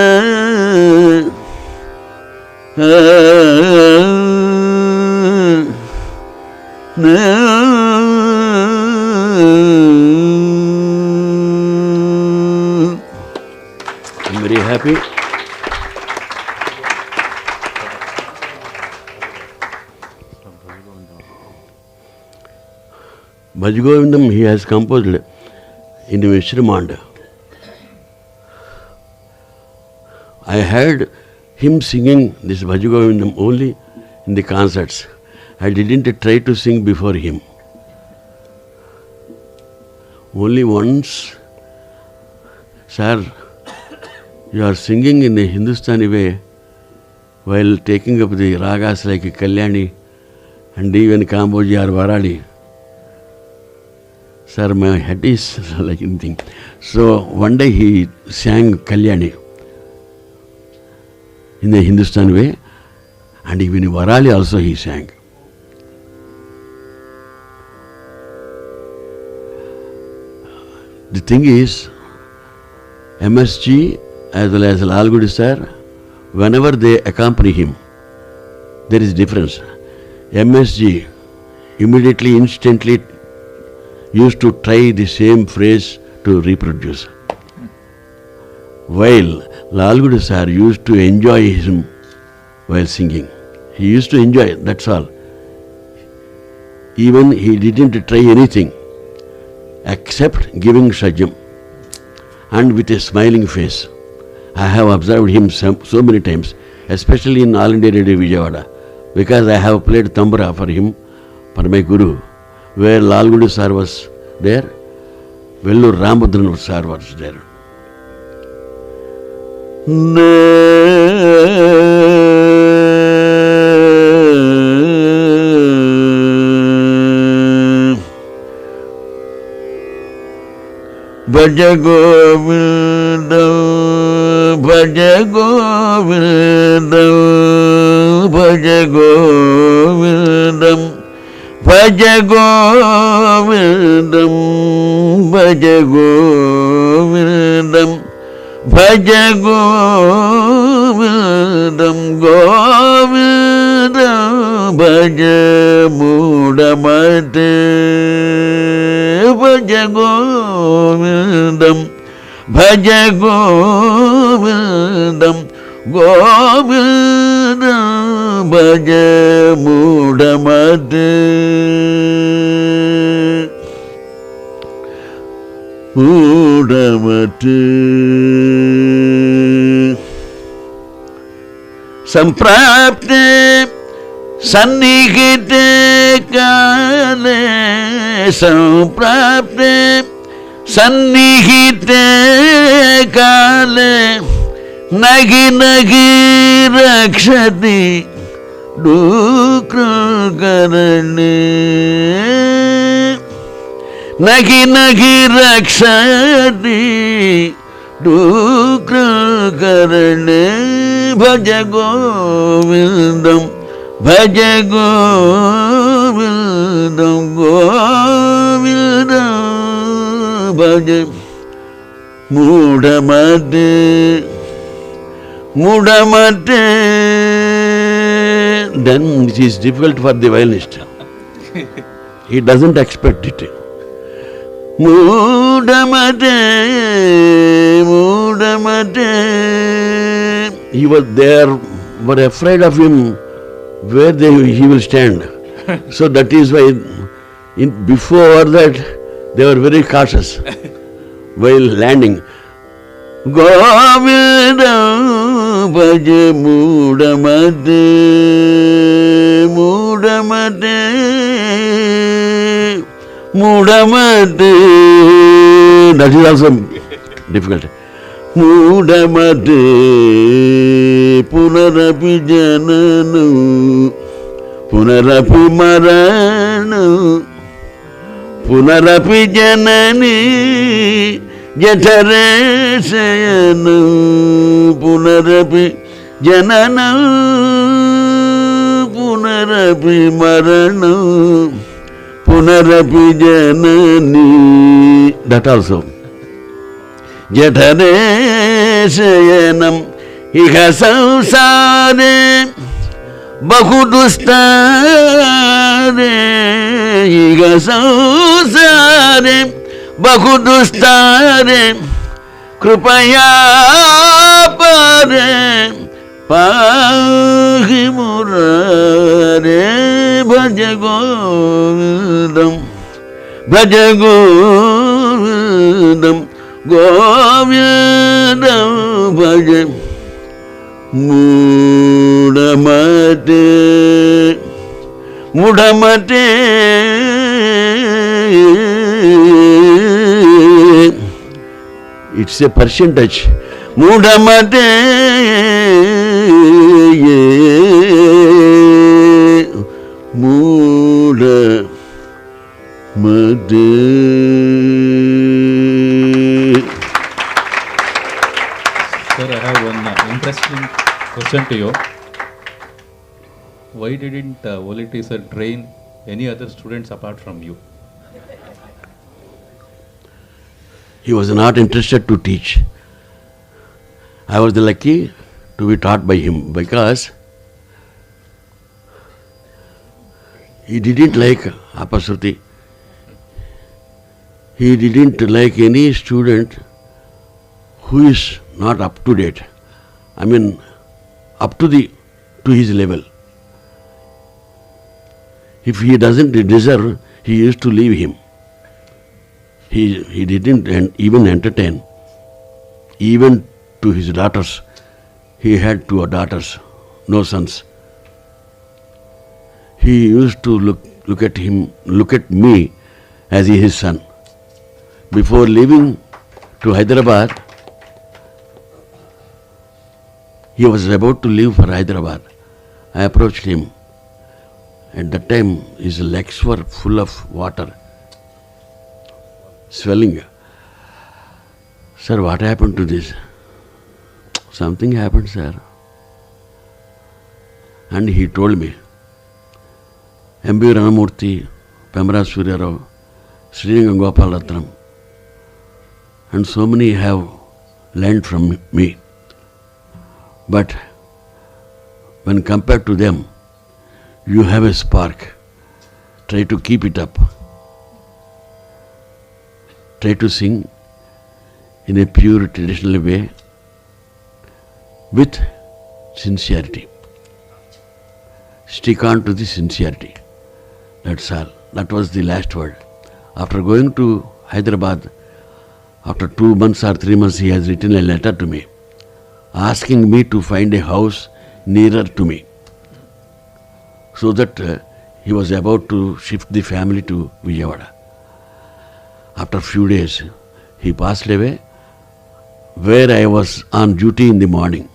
I'm very happy. Bhajagovindam he has composed in Mishramand. I heard him singing this Bhajagovindam only in the concerts. I didn't try to sing before him. Only once, sir, you are singing in a Hindustani way while taking up the ragas like Kalyani and even Kamboji or Varali. Sir, my head is like anything. So one day he sang Kalyani in the Hindustan way, and even in Varali also he sang. The thing is, MSG as well as Lalgudi sir, whenever they accompany him, there is difference. MSG immediately, instantly used to try the same phrase to reproduce. While Lalgudi sir used to enjoy him while singing. He used to enjoy, that's all. Even he didn't try anything except giving Shajam, and with a smiling face. I have observed him so many times, especially in All India Radio Vijayawada, because I have played Tambura for him, for my Guru, where Lalgudi sir was there, Vellur Ramabhadran sir was there. Bhaja Govindam, Bhaja Govindam, Bhaja Govindam, Bhaja Govindam, Bhaja Govindam, Bhaja Govindam, Govindam, Bhaja Mudamate, Bhaja Govindam, Bhaja Govindam, Govindam, Bhaja Mudamate, Mudamate. Samprapte Sannihite Kale, Samprapte Sannihite Kale, Nagi Nagi Rakshati Dukra Karane, Nagi Nagi Rakshati Dukra Karane, Bhaja Govindam, Bhaja Govindam, Govindam, Bhaja Mudamate, Mudamate. Then it is difficult for the violinist. He doesn't expect it. Mudamate, Mudamate. He was there, were afraid of him, where he will stand. So that is why, before that, they were very cautious while landing. Govinda Bhaja Mudamate, Mudamate, Mudamate. That is also difficult. Mudamate Punarapi Jananu, Punarapi Maranu, Punarapi Janani, Jatare Sayanu, Punarapi Jananu, Punarapi Maranu, Punarapi Janani. That also. Jatare Sayanam Iha Sansare Bahudustare, Iha Sansare Bahudustare, Krupaya Pare Pahi Murare, Bhaja Govindam, Bhaja Govindam, Govindam, Bhaja Mudamate, Mudamate. It's a Persian touch. Mudamate, Mudamate. question to you. Why didn't Voleti sir train any other students apart from you? He was not interested to teach. I was lucky to be taught by him because he didn't like apasuti. He didn't like any student who is not up to date. I mean, up to his level. If he doesn't deserve, he used to leave him. He didn't even entertain. Even to his daughters. He had 2 daughters, no sons. He used to look at me as his son. Before leaving to Hyderabad, he was about to leave for Hyderabad. I approached him. At that time, his legs were full of water, swelling. Sir, what happened to this? Something happened, sir. And he told me, M.B. Ranamurthy, Pemra Surya Rao, Srinanga Gopalaratnam, and so many have learned from me. But when compared to them, you have a spark. Try to keep it up. Try to sing in a pure traditional way with sincerity. Stick on to the sincerity. That's all. That was the last word. After going to Hyderabad, after 2 months or 3 months, he has written a letter to me, asking me to find a house nearer to me, so that he was about to shift the family to Vijayawada. After a few days, he passed away, where I was on duty in the morning.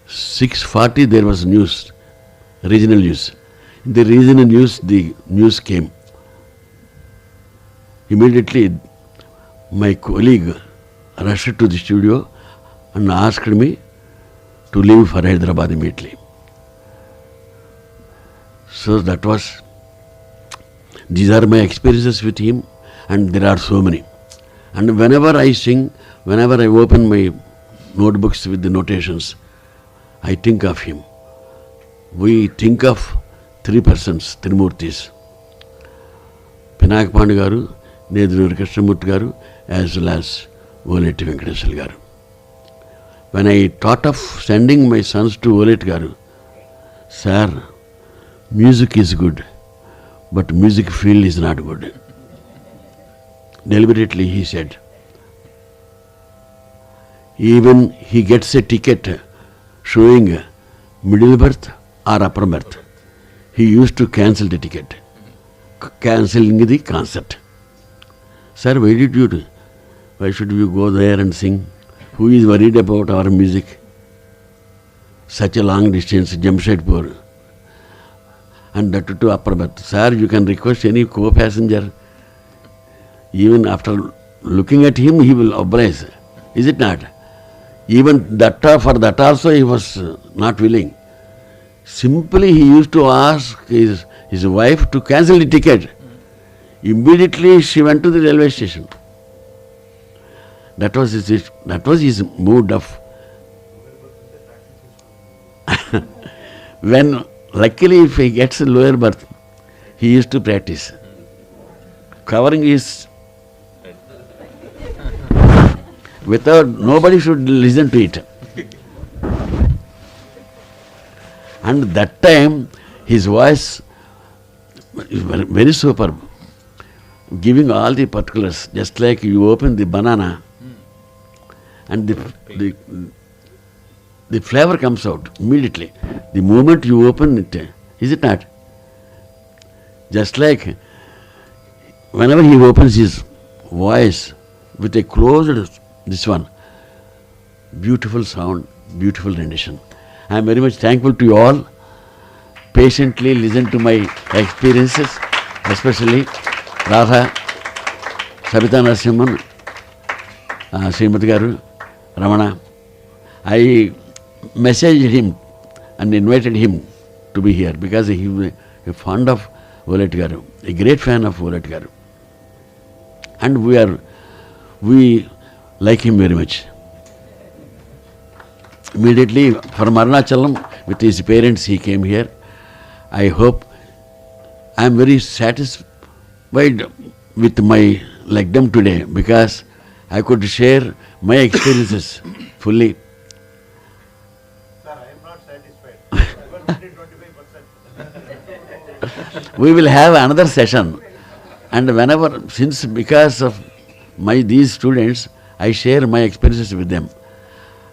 6:40 there was news, regional news. In the regional news, the news came. Immediately, my colleague rushed to the studio and asked me to leave for Hyderabad immediately. So these are my experiences with him, and there are so many. And whenever I sing, whenever I open my notebooks with the notations, I think of him. We think of 3 persons, Trimurtis. Pinaka Pandu garu, Nedunuri Krishnamurti garu, as well as Voleti Venkateswara garu. When I thought of sending my sons to Voleti garu, sir, music is good, but music field is not good. Deliberately he said. Even he gets a ticket showing middle berth or upper berth, he used to cancel the ticket, cancelling the concert. Sir, why should you go there and sing? Who is worried about our music? Such a long distance, Jamshedpur, and that to upper berth. Sir, you can request any co-passenger. Even after looking at him, he will oblige. Is it not? Even that, for that also he was not willing. Simply he used to ask his wife to cancel the ticket. Immediately she went to the railway station. That was his mood of. When luckily if he gets a lower berth, he used to practice covering his without nobody should listen to it. And that time his voice is very superb, giving all the particulars, just like you open the banana and the flavor comes out immediately. The moment you open it, is it not? Just like whenever he opens his voice with a closed this one, beautiful sound, beautiful rendition. I am very much thankful to you all. Patiently listen to my experiences, especially Radha, Sabita Narasimhan, Srimati Garu, Ramana, I messaged him and invited him to be here because he was a fond of Voleti Garu, a great fan of Voleti Garu. And we like him very much. Immediately from Arunachalam with his parents he came here. I hope I am very satisfied with my LecDem today because I could share my experiences fully. Sir, I am not satisfied. I was only 25%. We will have another session, and because of these students, I share my experiences with them.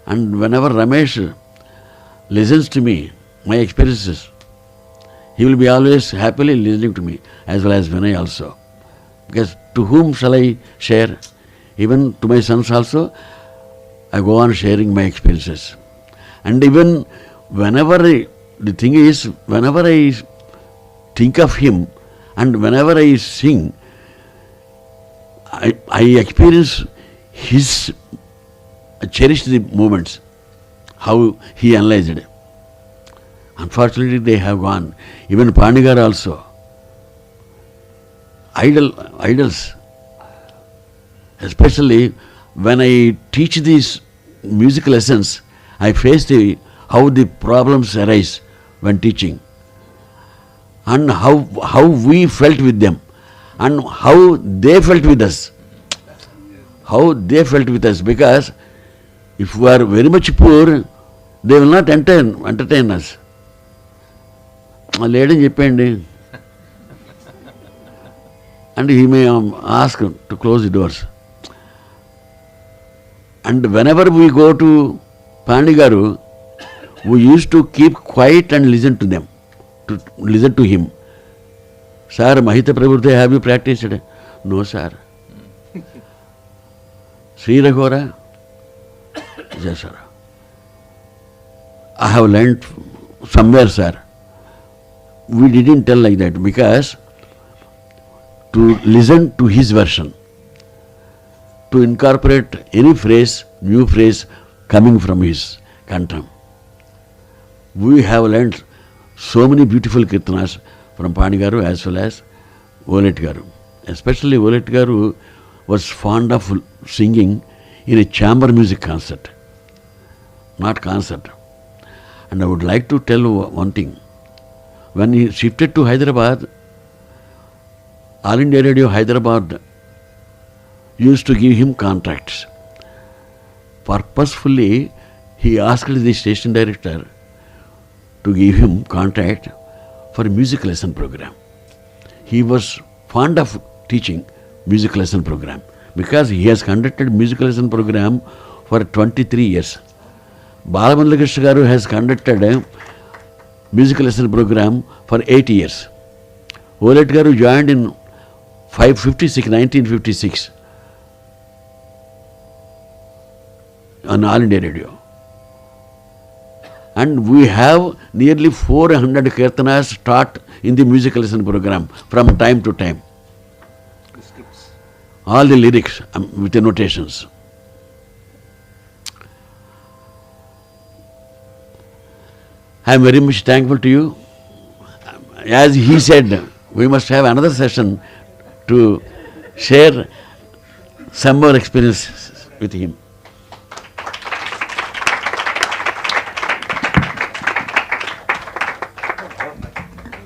And whenever Ramesh listens to me, my experiences, he will be always happily listening to me, as well as Vinay also. Because to whom shall I share? Even to my sons also, I go on sharing my experiences. And even whenever I think of him and whenever I sing, I experience his cherished moments, how he analyzed it. Unfortunately, they have gone. Even Pandigar also. Idols. Especially when I teach these music lessons, I face how the problems arise when teaching, and how we felt with them, and how they felt with us. Because if we are very much poor, they will not entertain us. Lady cheppandi, and he may ask to close the doors. And whenever we go to Pandigaru, we used to keep quiet and listen to them, to listen to him. Sir, Mahita Pravruti, have you practiced? No, sir. Sri Raghora? Yes, sir. I have learnt somewhere, sir. We didn't tell like that because to listen to his version, to incorporate any phrase, new phrase coming from his kantam. We have learnt so many beautiful kirtanas from Pandigaru as well as Voleti Garu. Especially Voleti Garu was fond of singing in a chamber music concert, not concert. And I would like to tell one thing. When he shifted to Hyderabad, All India Radio Hyderabad used to give him contracts. Purposefully, he asked the station director to give him contract for a music lesson program. He was fond of teaching music lesson program because he has conducted music lesson program for 23 years. Balamandla Krishna Garu has conducted a music lesson program for 8 years. Voleti Garu joined in 1956 on All India Radio. And we have nearly 400 kirtanas taught in the music lesson program from time to time. All the lyrics with the notations. I am very much thankful to you. As he said, we must have another session to share some more experiences with him.